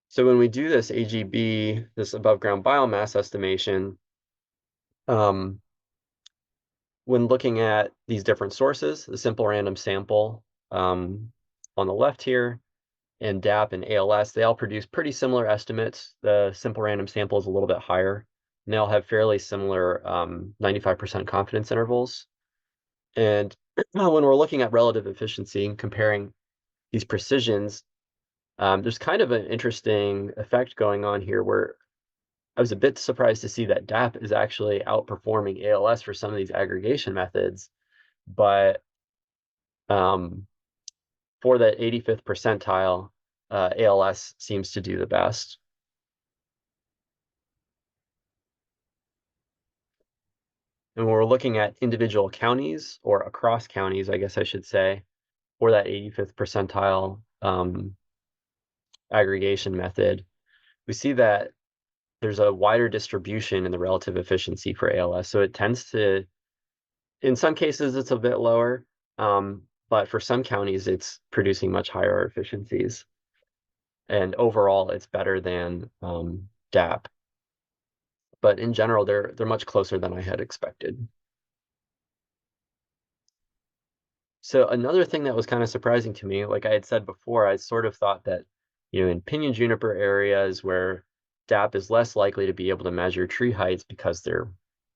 So when we do this AGB, this above ground biomass estimation, when looking at these different sources, the simple random sample on the left here, and DAP and ALS, they all produce pretty similar estimates. The simple random sample is a little bit higher, and they all have fairly similar 95% confidence intervals. And when we're looking at relative efficiency and comparing these precisions, there's kind of an interesting effect going on here where I was a bit surprised to see that DAP is actually outperforming ALS for some of these aggregation methods, but for that 85th percentile, ALS seems to do the best. And when we're looking at individual counties, or across counties, I guess I should say, for that 85th percentile aggregation method, we see that there's a wider distribution in the relative efficiency for ALS. So it tends to, in some cases, it's a bit lower, but for some counties, it's producing much higher efficiencies. And overall, it's better than DAP. But in general, they're much closer than I had expected. So another thing that was kind of surprising to me, like I had said before, I sort of thought that, in pinyon juniper areas where DAP is less likely to be able to measure tree heights because they're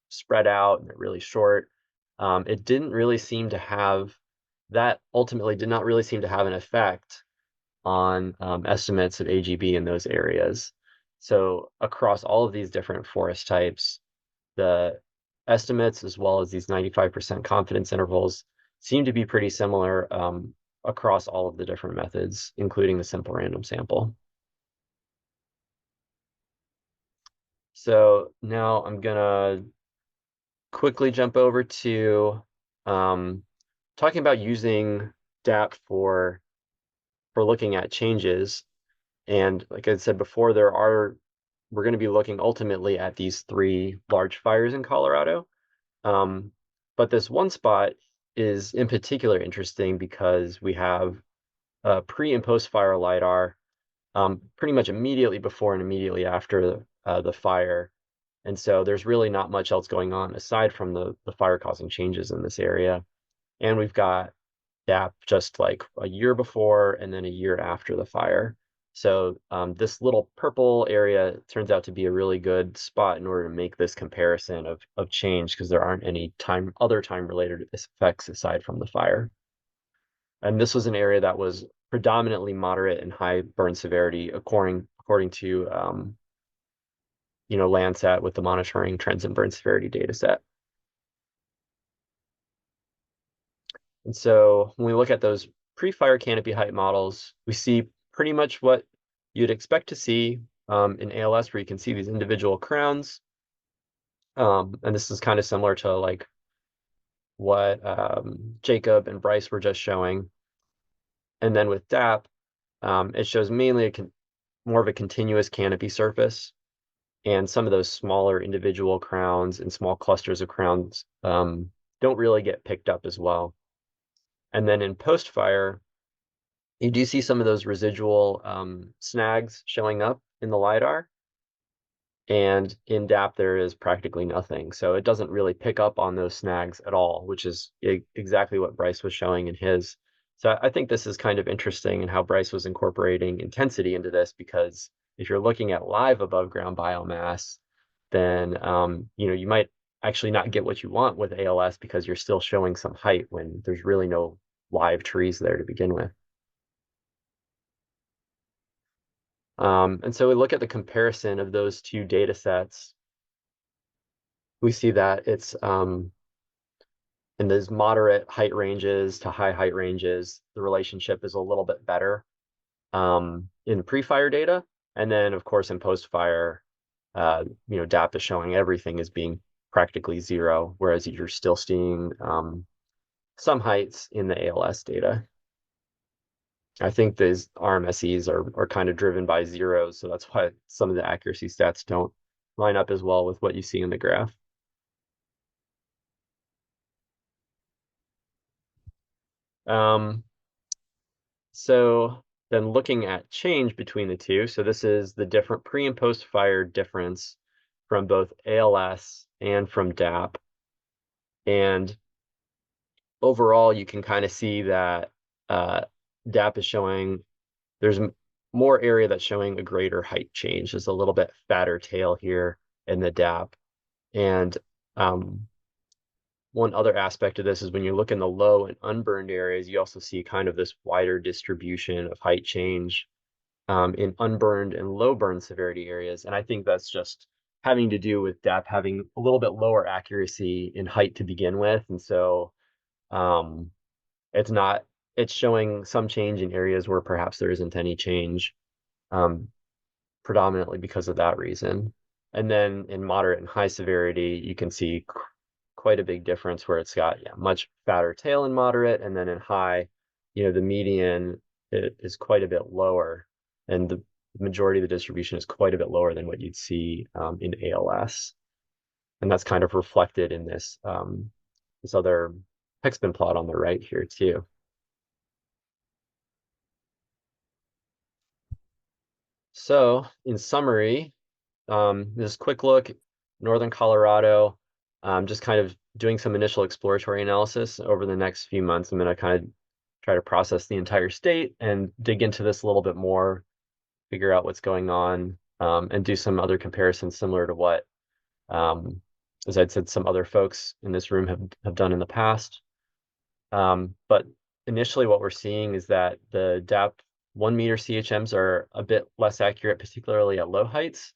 spread out and they're really short, it didn't really seem to have, that ultimately did not really seem to have an effect on estimates of AGB in those areas. So across all of these different forest types, the estimates as well as these 95% confidence intervals seem to be pretty similar across all of the different methods, including the simple random sample. So now I'm gonna quickly jump over to talking about using DAP for looking at changes. And like I said before, we're going to be looking ultimately at these 3 large fires in Colorado. But this one spot is in particular interesting because we have pre and post fire Lidar pretty much immediately before and immediately after the fire. And so there's really not much else going on aside from the fire causing changes in this area. And we've got DAP just like a year before and then a year after the fire. So this little purple area turns out to be a really good spot in order to make this comparison of change, because there aren't any other time-related effects aside from the fire. And this was an area that was predominantly moderate and high burn severity, according to Landsat with the monitoring trends in burn severity data set. And so when we look at those pre-fire canopy height models, we see pretty much what you'd expect to see in ALS, where you can see these individual crowns. And this is kind of similar to like what Jacob and Bryce were just showing. And then with DAP, it shows mainly more of a continuous canopy surface. And some of those smaller individual crowns and small clusters of crowns don't really get picked up as well. And then in post-fire, you do see some of those residual snags showing up in the Lidar. And in DAP, there is practically nothing. So it doesn't really pick up on those snags at all, which is exactly what Bryce was showing in his. So I think this is kind of interesting in how Bryce was incorporating intensity into this, because if you're looking at live above ground biomass, then you might actually not get what you want with ALS because you're still showing some height when there's really no live trees there to begin with. And so we look at the comparison of those two data sets. We see that it's in those moderate height ranges to high height ranges, the relationship is a little bit better in pre-fire data. And then, of course, in post-fire, DAP is showing everything as being practically zero, whereas you're still seeing some heights in the ALS data. I think these RMSEs are kind of driven by zeros, so that's why some of the accuracy stats don't line up as well with what you see in the graph. So then looking at change between the two, so this is the different pre and post fire difference from both ALS and from DAP. And overall, you can kind of see that DAP is showing there's more area that's showing a greater height change. There's a little bit fatter tail here in the DAP. And one other aspect of this is when you look in the low and unburned areas, you also see kind of this wider distribution of height change in unburned and low burn severity areas. And I think that's just having to do with DAP having a little bit lower accuracy in height to begin with. And so it's showing some change in areas where perhaps there isn't any change, predominantly because of that reason. And then in moderate and high severity, you can see quite a big difference where it's got much fatter tail in moderate, and then in high, the median is quite a bit lower, and the majority of the distribution is quite a bit lower than what you'd see in ALS, and that's kind of reflected in this this other hexbin plot on the right here too. So in summary, this quick look, Northern Colorado, just kind of doing some initial exploratory analysis over the next few months. I'm going to kind of try to process the entire state and dig into this a little bit more, figure out what's going on, and do some other comparisons similar to what, as I'd said, some other folks in this room have done in the past. But initially what we're seeing is that the DAP 1 meter CHMs are a bit less accurate, particularly at low heights.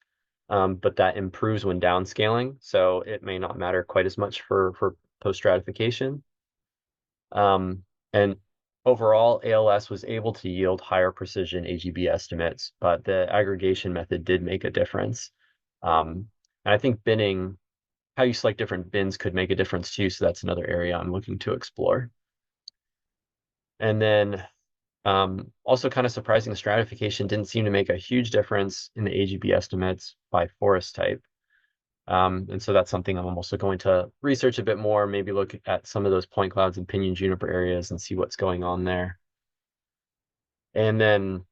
But that improves when downscaling, so it may not matter quite as much for post-stratification. And overall, ALS was able to yield higher precision AGB estimates, but the aggregation method did make a difference. And I think binning, how you select different bins could make a difference too, so that's another area I'm looking to explore. And then also kind of surprising, stratification didn't seem to make a huge difference in the AGB estimates by forest type. And so that's something I'm also going to research a bit more, maybe look at some of those point clouds and pinyon juniper areas and see what's going on there. And then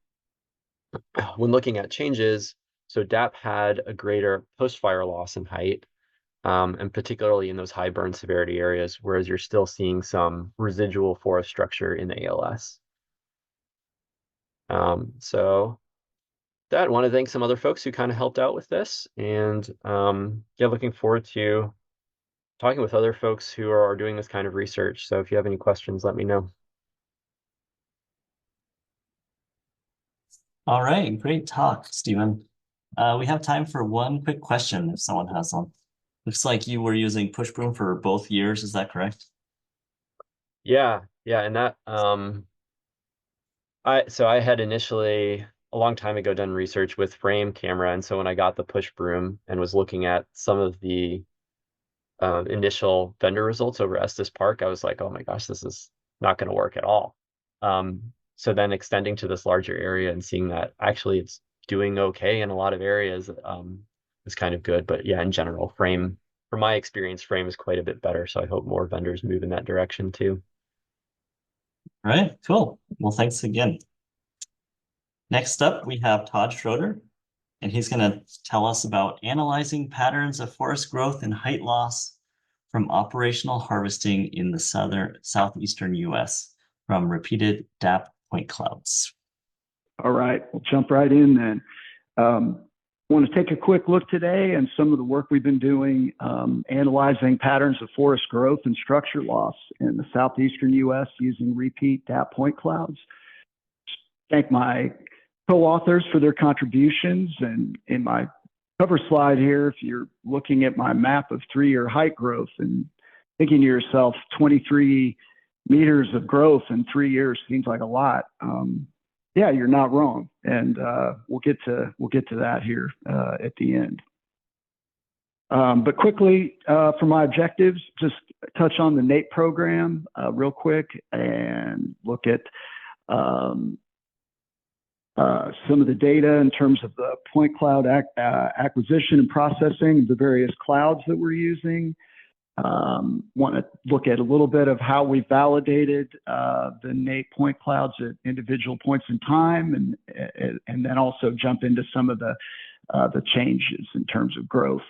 when looking at changes, so DAP had a greater post-fire loss in height, and particularly in those high burn severity areas, whereas you're still seeing some residual forest structure in the ALS. So I want to thank some other folks who kind of helped out with this, and looking forward to talking with other folks who are doing this kind of research. So if you have any questions, let me know. All right, great talk, Stephen. We have time for one quick question if someone has one. Looks like you were using Pushbroom for both years, is that correct? Yeah, and that I had initially a long time ago done research with frame camera, and so when I got the Pushbroom and was looking at some of the initial vendor results over Estes Park, I was like, oh my gosh, this is not going to work at all. So then extending to this larger area and seeing that actually it's doing okay in a lot of areas is kind of good. But yeah, in general, frame, from my experience, frame is quite a bit better. So I hope more vendors move in that direction too. All right, cool. Well, thanks again. Next up, we have Todd Schroeder, and he's going to tell us about analyzing patterns of forest growth and height loss from operational harvesting in the southeastern US from repeated DAP point clouds. All right, we'll jump right in then. I want to take a quick look today and some of the work we've been doing analyzing patterns of forest growth and structure loss in the southeastern US using repeat DAP point clouds. Thank my co-authors for their contributions. And in my cover slide here, if you're looking at my map of 3-year height growth and thinking to yourself, 23 meters of growth in 3 years seems like a lot. Yeah, you're not wrong. And we'll get to that here at the end. But quickly, for my objectives, just touch on the NAIP program real quick and look at some of the data in terms of the point cloud acquisition and processing, the various clouds that we're using. Want to look at a little bit of how we validated the NAIP point clouds at individual points in time, and then also jump into some of the changes in terms of growth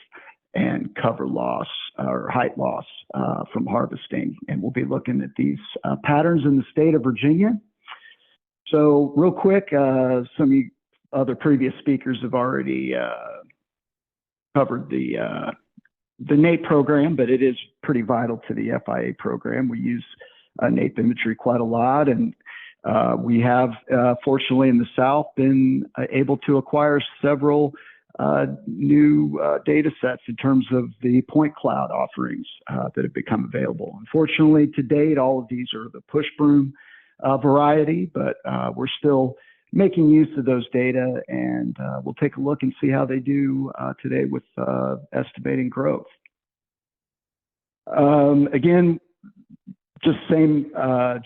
and cover loss or height loss from harvesting. And we'll be looking at these patterns in the state of Virginia. So real quick, some of you other previous speakers have already covered the NAIP program, but it is pretty vital to the FIA program. We use NAIP imagery quite a lot, and we have, fortunately in the South, been able to acquire several new data sets in terms of the point cloud offerings that have become available. Unfortunately, to date, all of these are the push broom variety, but we're still making use of those data, and we'll take a look and see how they do today with estimating growth. Again, just same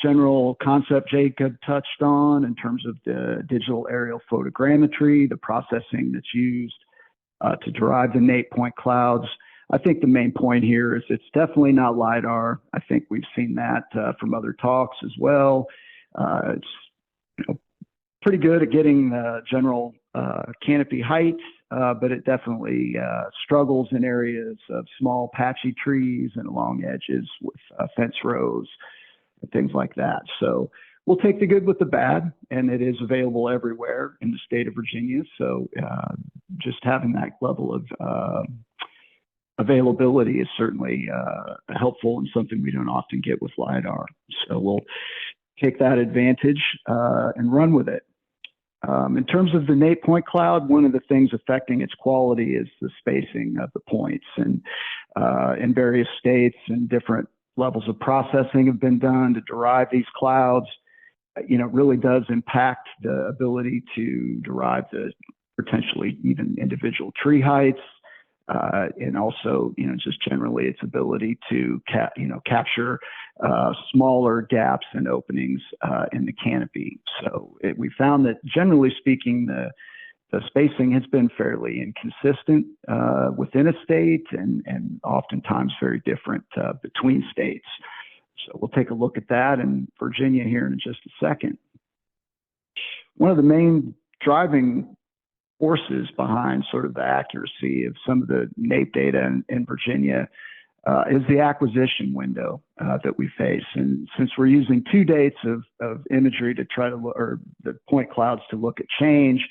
general concept Jacob touched on in terms of the digital aerial photogrammetry, the processing that's used to derive the NAIP point clouds. I think the main point here is it's definitely not Lidar. I think we've seen that from other talks as well. It's pretty good at getting the general canopy height, but it definitely struggles in areas of small patchy trees and along edges with fence rows and things like that. So we'll take the good with the bad, and it is available everywhere in the state of Virginia. So just having that level of availability is certainly helpful and something we don't often get with Lidar. So we'll take that advantage and run with it. In terms of the NAIP point cloud, one of the things affecting its quality is the spacing of the points. And in various states and different levels of processing have been done to derive these clouds. You know, it really does impact the ability to derive the potentially even individual tree heights. And also, you know, just generally its ability to capture smaller gaps and openings in the canopy. So we found that generally speaking, the spacing has been fairly inconsistent within a state and oftentimes very different between states. So we'll take a look at that in Virginia here in just a second. One of the main driving forces behind sort of the accuracy of some of the NAIP data in Virginia is the acquisition window that we face. And since we're using 2 dates of imagery to try to look, or the point clouds to look at change,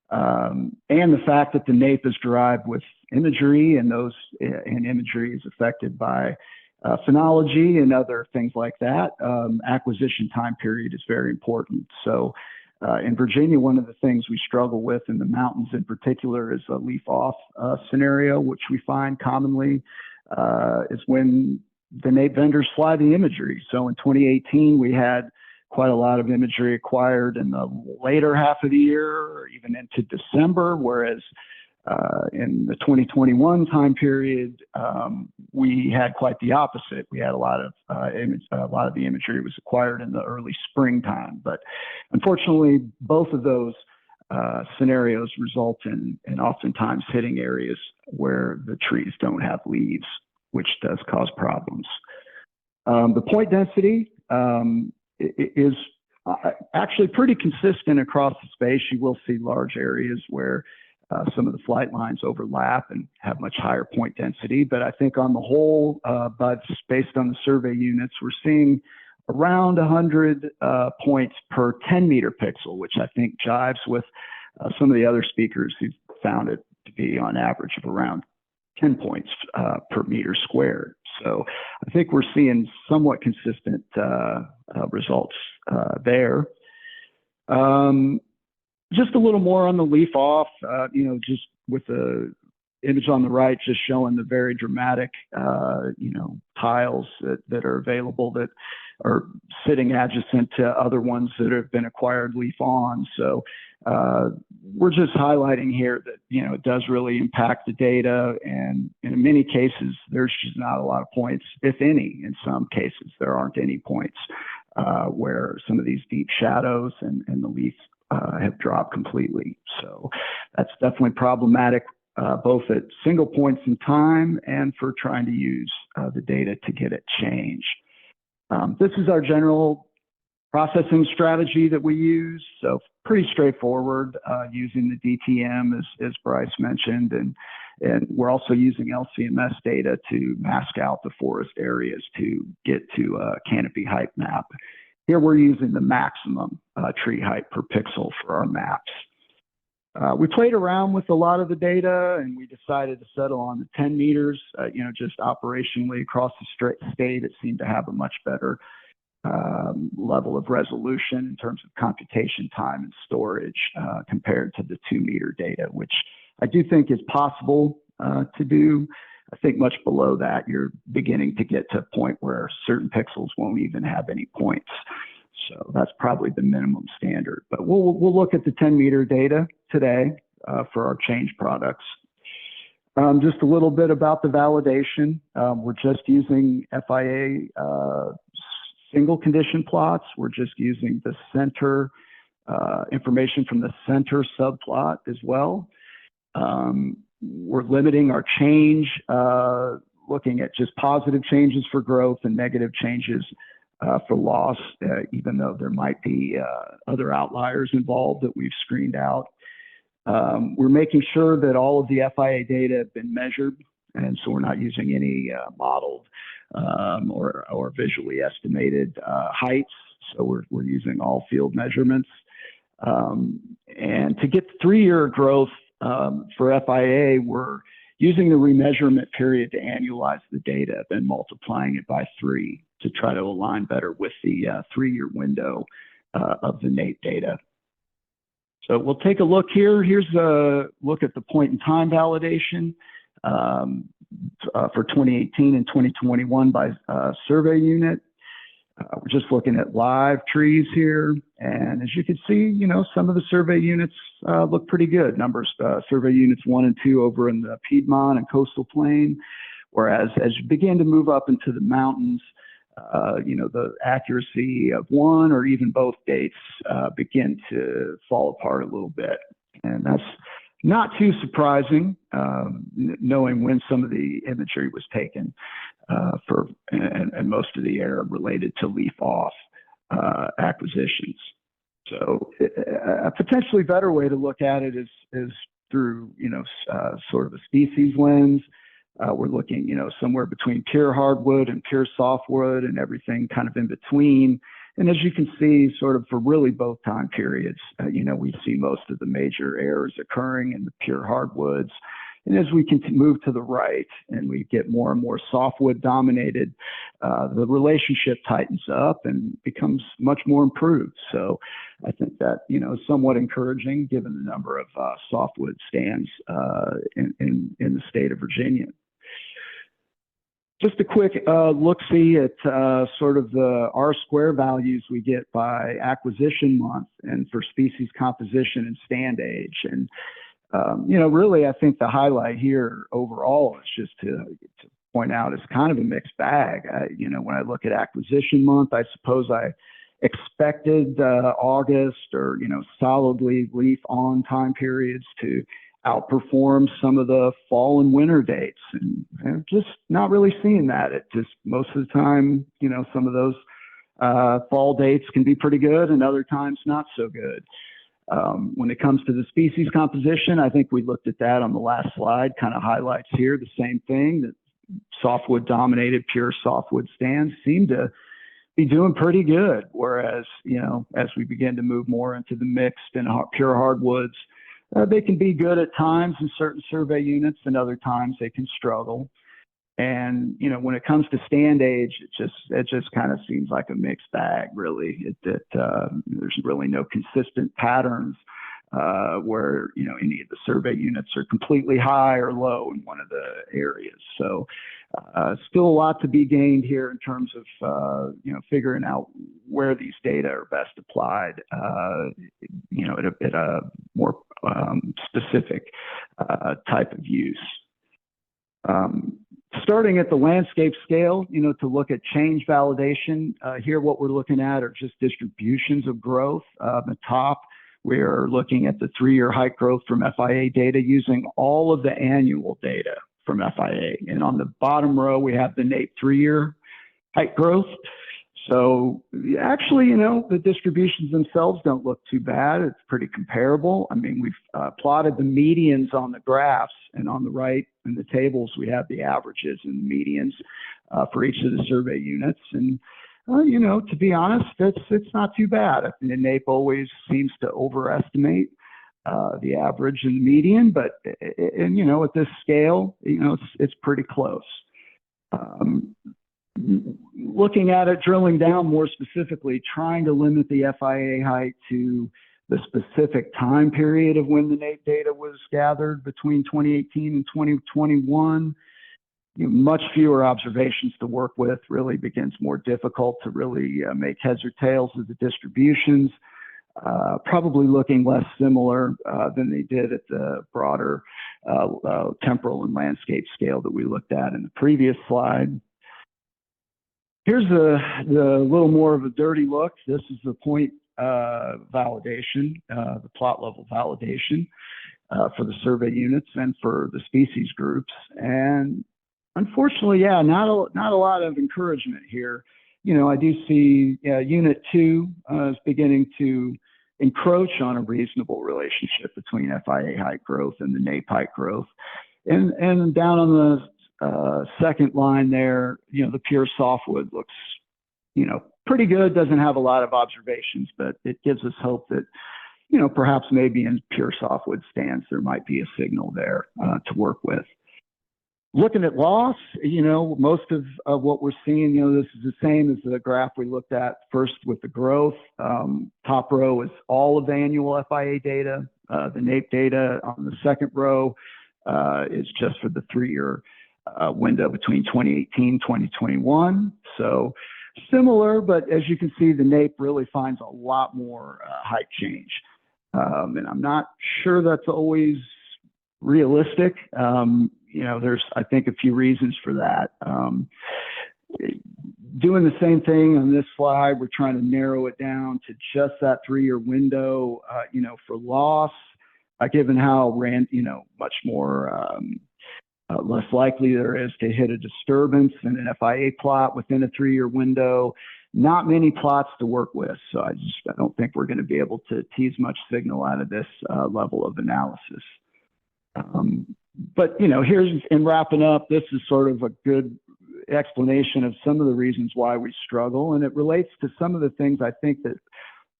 and the fact that the NAIP is derived with imagery, and imagery is affected by phenology and other things like that, acquisition time period is very important. So in Virginia, one of the things we struggle with in the mountains in particular is a leaf-off scenario, which we find commonly is when the NAIP vendors fly the imagery. So in 2018, we had quite a lot of imagery acquired in the later half of the year, or even into December, whereas in the 2021 time period, we had quite the opposite. We had a lot of the imagery was acquired in the early springtime. But unfortunately, both of those scenarios result in oftentimes hitting areas where the trees don't have leaves, which does cause problems. The point density is actually pretty consistent across the space. You will see large areas where some of the flight lines overlap and have much higher point density. But I think on the whole, but based on the survey units, we're seeing around 100 points per 10 meter pixel, which I think jives with some of the other speakers who found it to be on average of around 10 points per meter squared. So I think we're seeing somewhat consistent results there. Just a little more on the leaf off, just with the image on the right, just showing the very dramatic, tiles that are available that are sitting adjacent to other ones that have been acquired leaf on. So we're just highlighting here that, it does really impact the data. And in many cases, there's just not a lot of points, if any. In some cases, there aren't any points where some of these deep shadows and the leaf have dropped completely. So that's definitely problematic, both at single points in time and for trying to use the data to get it changed. This is our general processing strategy that we use. So pretty straightforward, using the DTM as Bryce mentioned, and we're also using LCMS data to mask out the forest areas to get to a canopy height map. Here we're using the maximum tree height per pixel for our maps. We played around with a lot of the data and we decided to settle on the 10 meters, just operationally across the state. It seemed to have a much better level of resolution in terms of computation time and storage compared to the 2-meter data, which I do think is possible to do. I think much below that, you're beginning to get to a point where certain pixels won't even have any points. So that's probably the minimum standard. But we'll look at the 10-meter data today for our change products. Just a little bit about the validation. We're just using FIA single condition plots. We're just using the center information from the center subplot as well. We're limiting our change, looking at just positive changes for growth and negative changes for loss, even though there might be other outliers involved that we've screened out. We're making sure that all of the FIA data have been measured, and so we're not using any modeled or visually estimated heights. So we're using all field measurements. And to get the 3-year growth for FIA, we're using the remeasurement period to annualize the data, then multiplying it by 3 to try to align better with the 3-year window of the NAIP data. So we'll take a look here. Here's a look at the point in time validation for 2018 and 2021 by survey unit. We're just looking at live trees here. And as you can see, some of the survey units look pretty good. Numbers, survey units 1 and 2 over in the Piedmont and coastal plain. Whereas as you begin to move up into the mountains, the accuracy of one or even both dates begin to fall apart a little bit. And that's not too surprising, knowing when some of the imagery was taken and most of the error related to leaf off acquisitions. So a potentially better way to look at it is through, sort of a species lens. We're looking, somewhere between pure hardwood and pure softwood and everything kind of in between. And as you can see, sort of for really both time periods, we see most of the major errors occurring in the pure hardwoods. And as we can move to the right and we get more and more softwood dominated, the relationship tightens up and becomes much more improved. So I think that, is somewhat encouraging given the number of softwood stands in the state of Virginia. Just a quick look-see at sort of the R-square values we get by acquisition month and for species composition and stand age. And, really, I think the highlight here overall is just to point out it's kind of a mixed bag. When I look at acquisition month, I suppose I expected August or, solidly leaf on time periods to outperform some of the fall and winter dates, and I'm just not really seeing that. It just most of the time, some of those fall dates can be pretty good and other times not so good. When it comes to the species composition, I think we looked at that on the last slide, kind of highlights here the same thing, that softwood dominated pure softwood stands seem to be doing pretty good. Whereas, as we begin to move more into the mixed and pure hardwoods, they can be good at times in certain survey units, and other times they can struggle. And when it comes to stand age, it just kind of seems like a mixed bag, really. There's really no consistent patterns where, any of the survey units are completely high or low in one of the areas. So still a lot to be gained here in terms of, figuring out where these data are best applied, at a more specific type of use. Starting at the landscape scale, to look at change validation, here what we're looking at are just distributions of growth. The top, we're looking at the 3-year height growth from FIA data using all of the annual data from FIA. And on the bottom row, we have the NAIP 3-year height growth. So actually, the distributions themselves don't look too bad. It's pretty comparable. I mean, we've plotted the medians on the graphs, and on the right in the tables, we have the averages and the medians for each of the survey units. And, to be honest, it's not too bad. And NAIP always seems to overestimate the average and the median, but, at this scale, it's pretty close. Looking at it, drilling down more specifically, trying to limit the FIA height to the specific time period of when the NAIP data was gathered between 2018 and 2021. Much fewer observations to work with, really becomes more difficult to really make heads or tails of the distributions. Probably looking less similar than they did at the broader temporal and landscape scale that we looked at in the previous slide. Here's the little more of a dirty look. This is the point validation, the plot level validation for the survey units and for the species groups. And unfortunately, not a lot of encouragement here. I do see Unit 2 is beginning to encroach on a reasonable relationship between FIA height growth and the NAIP height growth. And down on the second line there, the pure softwood looks, pretty good. Doesn't have a lot of observations, but it gives us hope that, perhaps maybe in pure softwood stands, there might be a signal there to work with. Looking at loss, most of what we're seeing, this is the same as the graph we looked at first with the growth. Top row is all of the annual FIA data. The NAIP data on the second row is just for the 3-year window between 2018 2021. So similar, but as you can see, the NAIP really finds a lot more height change. And I'm not sure that's always realistic. There's, I think, a few reasons for that. Doing the same thing on this slide, we're trying to narrow it down to just that 3-year window, for loss, given how much more less likely there is to hit a disturbance in an FIA plot within a 3-year window. Not many plots to work with, so I don't think we're going to be able to tease much signal out of this level of analysis. But here's, in wrapping up, this is sort of a good explanation of some of the reasons why we struggle, and it relates to some of the things I think that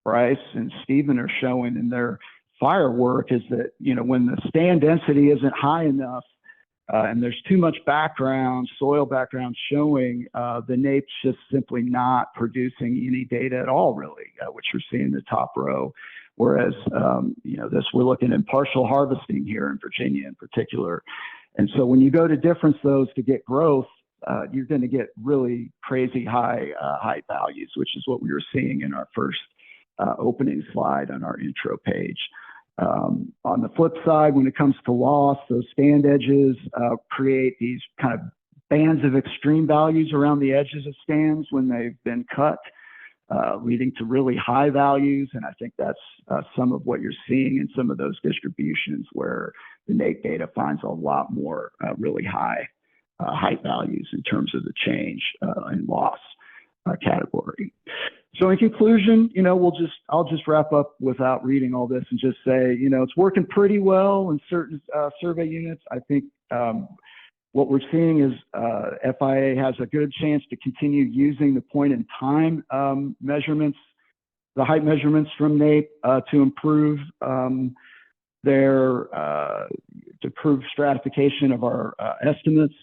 Bryce and Stephen are showing in their firework, is that when the stand density isn't high enough, and there's too much soil background showing, the NAIP's just simply not producing any data at all, really, which we're seeing in the top row. Whereas, we're looking at partial harvesting here in Virginia in particular. And so when you go to difference those to get growth, you're going to get really crazy high height values, which is what we were seeing in our first opening slide on our intro page. On the flip side, when it comes to loss, those stand edges create these kind of bands of extreme values around the edges of stands when they've been cut, leading to really high values. And I think that's some of what you're seeing in some of those distributions where the NAIP data finds a lot more really high height values in terms of the change and loss category. So in conclusion, I'll just wrap up without reading all this and just say, it's working pretty well in certain survey units. I think what we're seeing is FIA has a good chance to continue using the point in time measurements, the height measurements from NAIP to improve stratification of our estimates.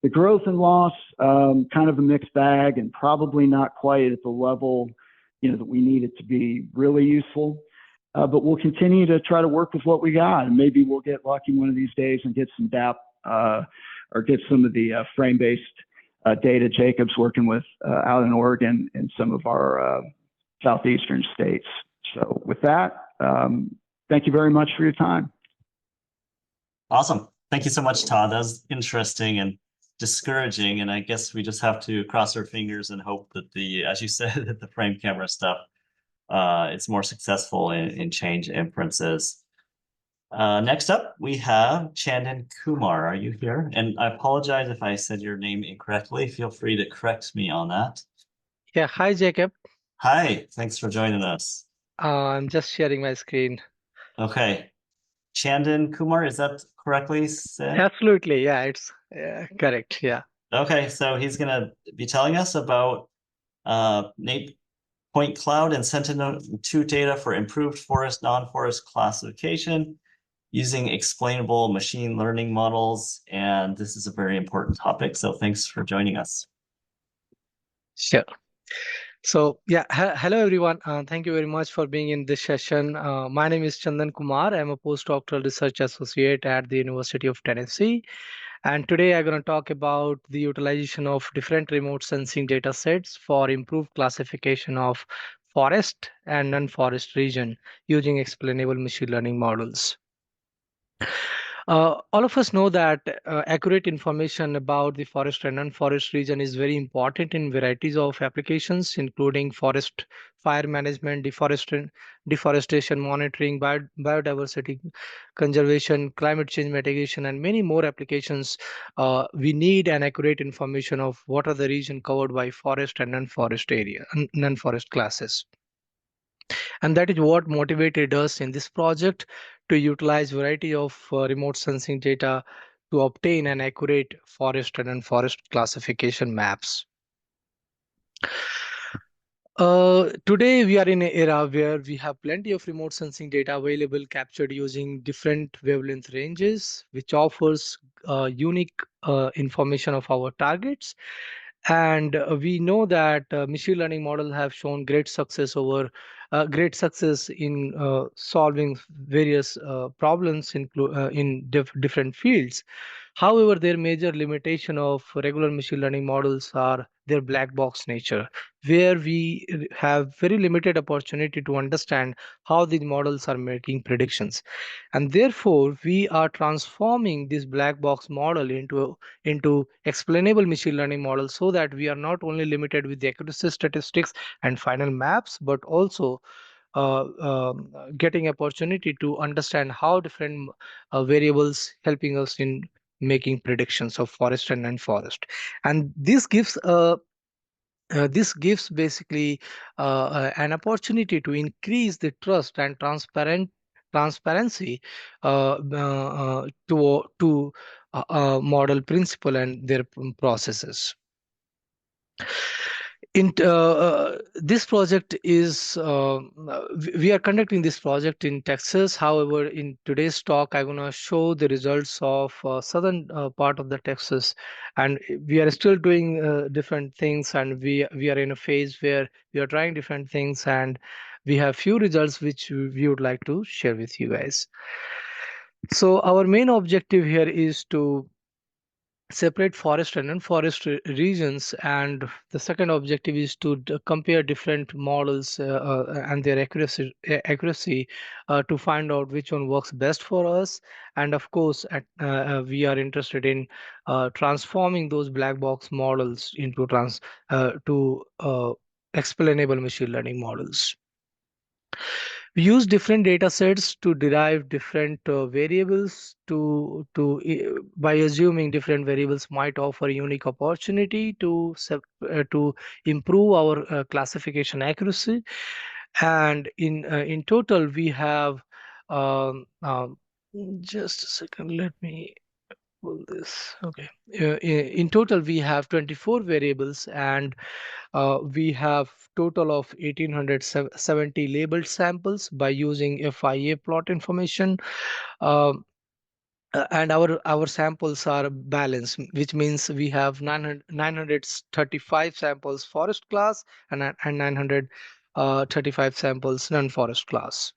The growth and loss, kind of a mixed bag, and probably not quite at the level, that we need it to be really useful. but we'll continue to try to work with what we got, and maybe we'll get lucky one of these days and get some DAP or get some of the frame-based data Jacob's working with out in Oregon and some of our southeastern states. So with that, thank you very much for your time. Awesome. Thank you so much, Todd. That was interesting and discouraging. And I guess we just have to cross our fingers and hope that as you said, that the frame camera stuff, it's more successful in change inferences. Next up, we have Chandan Kumar. Are you here? And I apologize if I said your name incorrectly. Feel free to correct me on that. Yeah, hi Jacob. Hi, thanks for joining us. I'm just sharing my screen. Okay. Chandan Kumar, is that correctly said? Absolutely, yeah, it's correct. Yeah. Okay, so he's going to be telling us about NAIP point cloud and Sentinel-2 data for improved forest, non-forest classification using explainable machine learning models. And this is a very important topic. So thanks for joining us. Sure. So yeah, hello everyone. Thank you very much for being in this session. My name is Chandan Kumar. I'm a postdoctoral research associate at the University of Tennessee. And today I'm going to talk about the utilization of different remote sensing data sets for improved classification of forest and non-forest region using explainable machine learning models. All of us know that accurate information about the forest and non-forest region is very important in varieties of applications, including forest fire management, deforestation monitoring, biodiversity conservation, climate change mitigation, and many more applications. We need an accurate information of what are the region covered by forest and non-forest area, non-forest classes. And that is what motivated us in this project to utilize variety of remote sensing data to obtain an accurate forest and non-forest classification maps. Today we are in an era where we have plenty of remote sensing data available captured using different wavelength ranges, which offers unique information of our targets. And we know that machine learning models have shown great success in solving various problems in different fields. However, their major limitation of regular machine learning models are their black box nature, where we have very limited opportunity to understand how these models are making predictions. And therefore, we are transforming this black box model into explainable machine learning models so that we are not only limited with the accuracy statistics and final maps, but also getting opportunity to understand how different variables helping us in making predictions of forest and non-forest. And this gives basically an opportunity to increase the trust and transparency to model principle and their processes. This project is we are conducting this project in Texas. However, in today's talk, I'm going to show the results of southern part of the Texas, and we are still doing different things, and we are in a phase where we are trying different things, and we have few results which we would like to share with you guys. So our main objective here is to separate forest and non-forest regions, and the second objective is to compare different models and their accuracy to find out which one works best for us. And of course, we are interested in transforming those black box models into explainable machine learning models. We use different data sets to derive different variables by assuming different variables might offer a unique opportunity to improve our classification accuracy. And in total, we have just a second. Let me pull this. Okay. In total, we have 24 variables, and we have total of 1870 labeled samples by using FIA plot information. And our samples are balanced, which means we have 935 samples forest class and 935 samples non-forest class.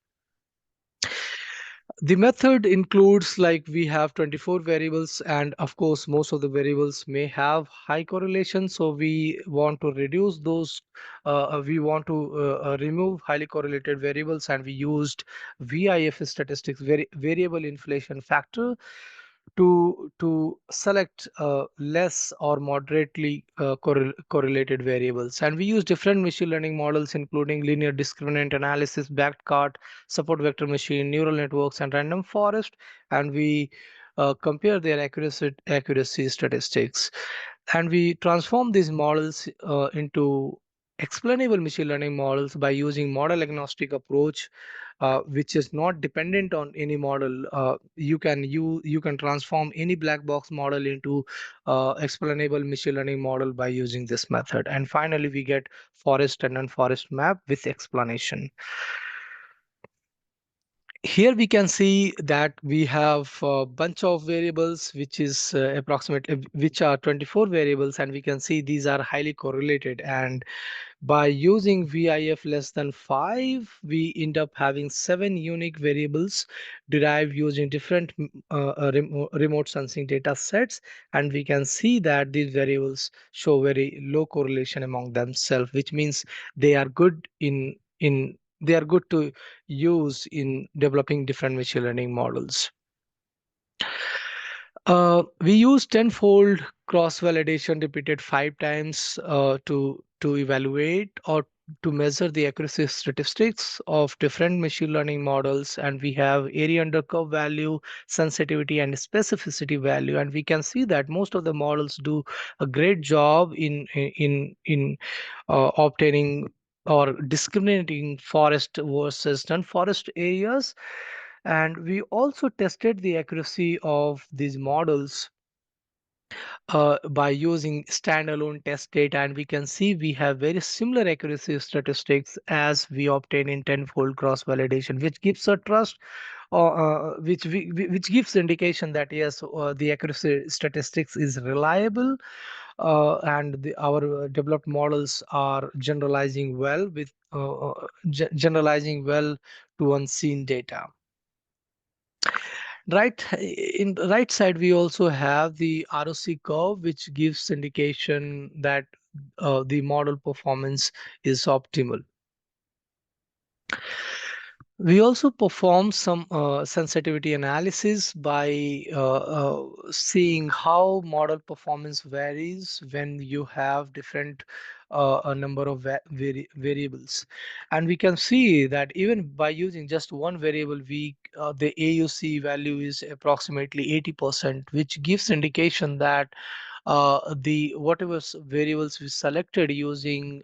The method includes, like, we have 24 variables, and of course most of the variables may have high correlation, so we want to reduce those. We want to remove highly correlated variables, and we used VIF statistics, variable inflation factor, to select less or moderately correlated variables. And we use different machine learning models, including linear discriminant analysis, backcart, support vector machine, neural networks, and random forest. And we compare their accuracy statistics. And we transform these models into explainable machine learning models by using model agnostic approach, which is not dependent on any model. You can transform any black box model into explainable machine learning model by using this method. And finally, we get forest and non-forest map with explanation. Here we can see that we have a bunch of variables, which is approximately, which are 24 variables, and we can see these are highly correlated. And by using VIF less than 5, we end up having 7 unique variables derived using different remote sensing data sets. And we can see that these variables show very low correlation among themselves, which means they are good they are good to use in developing different machine learning models. We use tenfold cross-validation repeated 5 times to evaluate or to measure the accuracy statistics of different machine learning models. And we have area under curve value, sensitivity, and specificity value. And we can see that most of the models do a great job in obtaining or discriminating forest versus non-forest areas. And we also tested the accuracy of these models by using standalone test data, and we can see we have very similar accuracy statistics as we obtain in tenfold cross validation, which gives a trust, which gives indication that yes, the accuracy statistics is reliable, and our developed models are generalizing well generalizing well to unseen data. Right, in the right side, we also have the ROC curve, which gives indication that the model performance is optimal. We also perform some sensitivity analysis by seeing how model performance varies when you have different a number of variables. And we can see that even by using just one variable, the AUC value is approximately 80%, which gives indication that the whatever variables we selected using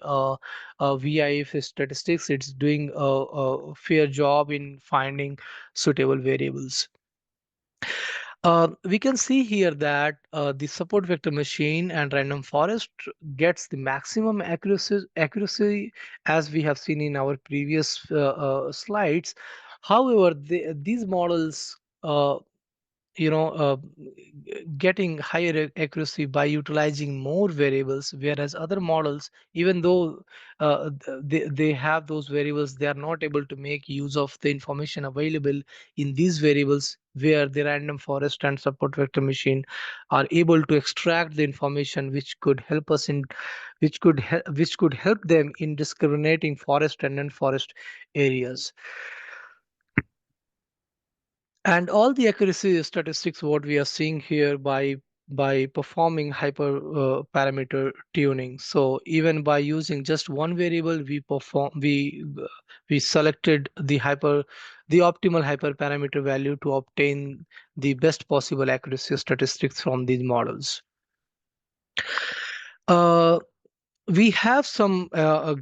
VIF statistics, it's doing a fair job in finding suitable variables. We can see here that the support vector machine and random forest gets the maximum accuracy as we have seen in our previous slides. However, these models getting higher accuracy by utilizing more variables, whereas other models, even though they have those variables, they are not able to make use of the information available in these variables, where the random forest and support vector machine are able to extract the information which could help us in which could help them in discriminating forest and non-forest areas. And all the accuracy statistics, what we are seeing here by performing hyper parameter tuning. So even by using just one variable, we selected the optimal hyperparameter value to obtain the best possible accuracy statistics from these models. We have some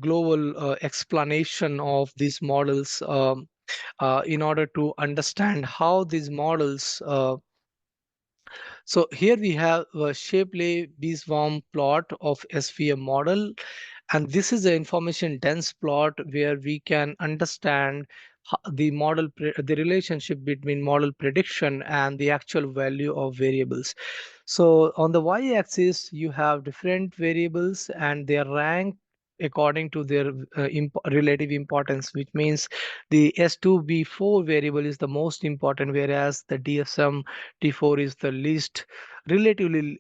global explanation of these models in order to understand how these models. So here we have a Shapley-Beesbaum plot of SVM model, and this is an information dense plot where we can understand the relationship between model prediction and the actual value of variables. So on the y-axis, you have different variables and they are ranked according to their relative importance, which means the S2B4 variable is the most important, whereas the DSM T4 is the least, relatively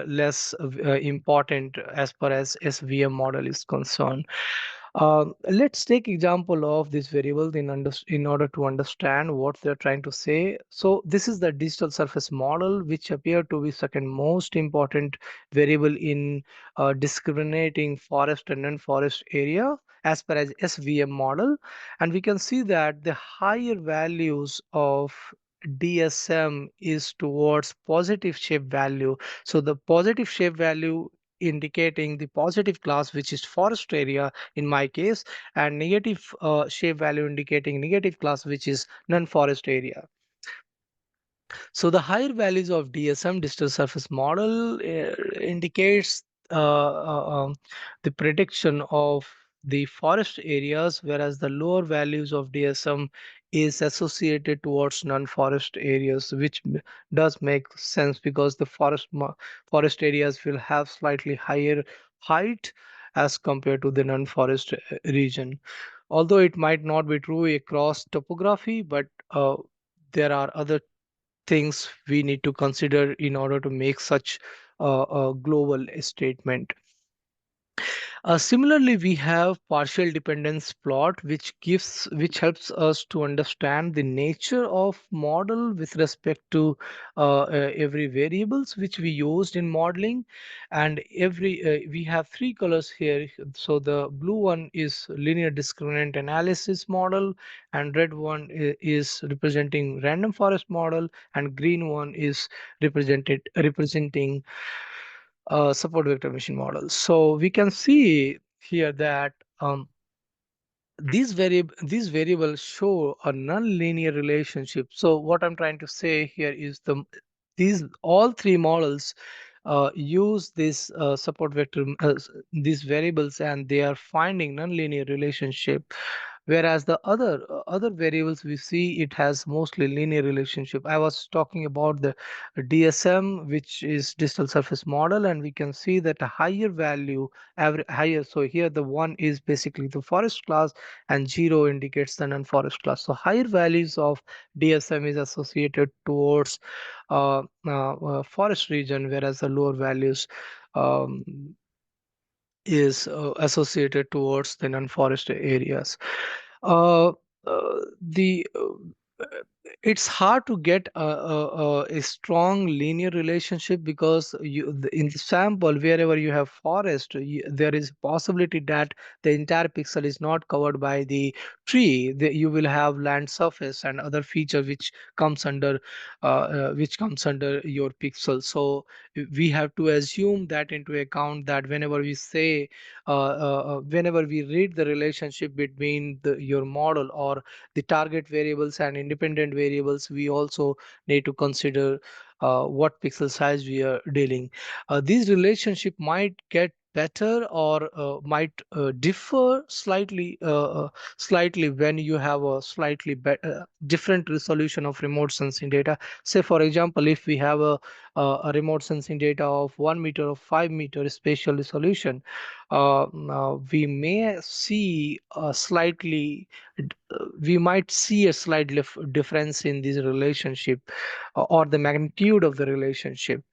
less important as far as SVM model is concerned. Let's take example of this variable in order to understand what they're trying to say. So this is the digital surface model, which appear to be second most important variable in discriminating forest and non-forest area as per as SVM model. And we can see that the higher values of DSM is towards positive shape value. So the positive shape value indicating the positive class, which is forest area in my case, and negative shape value indicating negative class, which is non-forest area. So the higher values of DSM, digital surface model, indicates the prediction of the forest areas, whereas the lower values of DSM is associated towards non-forest areas, which does make sense because the forest areas will have slightly higher height as compared to the non-forest region. Although it might not be true across topography, but there are other things we need to consider in order to make such a global statement. Similarly, we have partial dependence plot, which helps us to understand the nature of model with respect to every variables which we used in modeling, and we have three colors here. So the blue one is linear discriminant analysis model, and red one is representing random forest model, and green one is representing support vector machine models. So we can see here that these variables show a non-linear relationship. So what I'm trying to say here is these all three models use this support vector these variables, and they are finding non-linear relationship, whereas the other variables we see it has mostly linear relationship. I was talking about the DSM, which is digital surface model, and we can see that a higher value higher. So here the one is basically the forest class and 0 indicates the non-forest class. So higher values of DSM is associated towards forest region, whereas the lower values um, is associated towards the non-forest areas. Uh, the It's hard to get a strong linear relationship because in the sample wherever you have forest, there is a possibility that the entire pixel is not covered by the tree. You will have land surface and other feature which comes under your pixel. So we have to assume that into account, that whenever we say whenever we read the relationship between your model or the target variables and independent variables, we also need to consider what pixel size we are dealing. These relationship might get better or might differ slightly when you have a slightly different resolution of remote sensing data. Say for example, if we have a remote sensing data of 1 meter or 5 meter spatial resolution, we may see a slightly we might see a slight difference in this relationship or the magnitude of the relationship.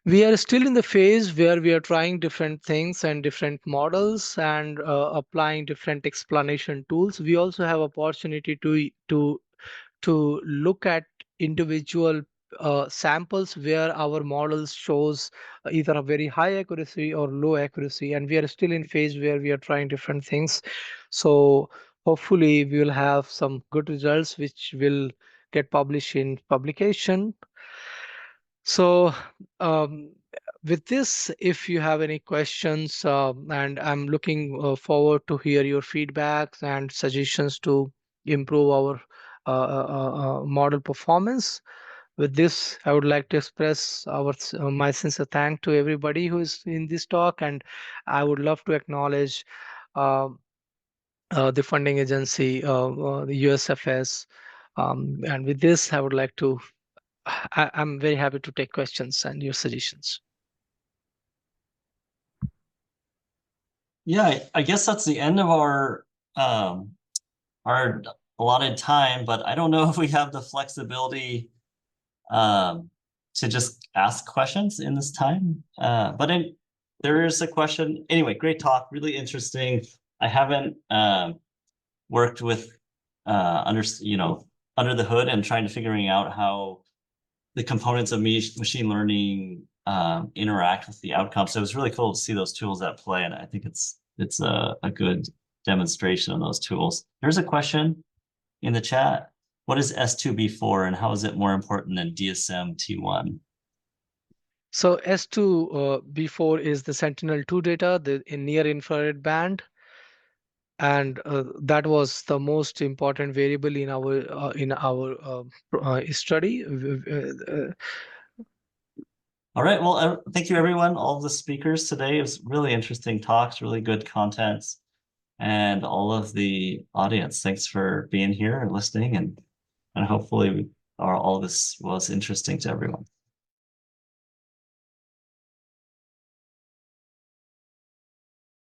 We are still in the phase where we are trying different things and different models and applying different explanation tools. We also have opportunity to look at individual samples where our models shows either a very high accuracy or low accuracy, and we are still in phase where we are trying different things. So hopefully we will have some good results which will get published in publication. So with this, if you have any questions, and I'm looking forward to hear your feedbacks and suggestions to improve our model performance. With this, I would like to express my sincere thanks to everybody who is in this talk, and I would love to acknowledge uh, the funding agency, the USFS. And with this, I would like to I'm very happy to take questions and your suggestions. Yeah, I guess that's the end of our allotted time, but I don't know if we have the flexibility to just ask questions in this time. There is a question. Anyway, great talk, really interesting. I haven't worked with under the hood and trying to figuring out how the components of machine learning interact with the outcome. So it was really cool to see those tools at play, and I think it's a good demonstration of those tools. There's a question in the chat. What is S2B4 and how is it more important than DSM T1? So S2B4 is the Sentinel-2 data, in near infrared band, and that was the most important variable in our study. All right. Well, thank you, everyone. All the speakers today. It was really interesting talks, really good contents, and all of the audience. Thanks for being here and listening, and hopefully all this was interesting to everyone.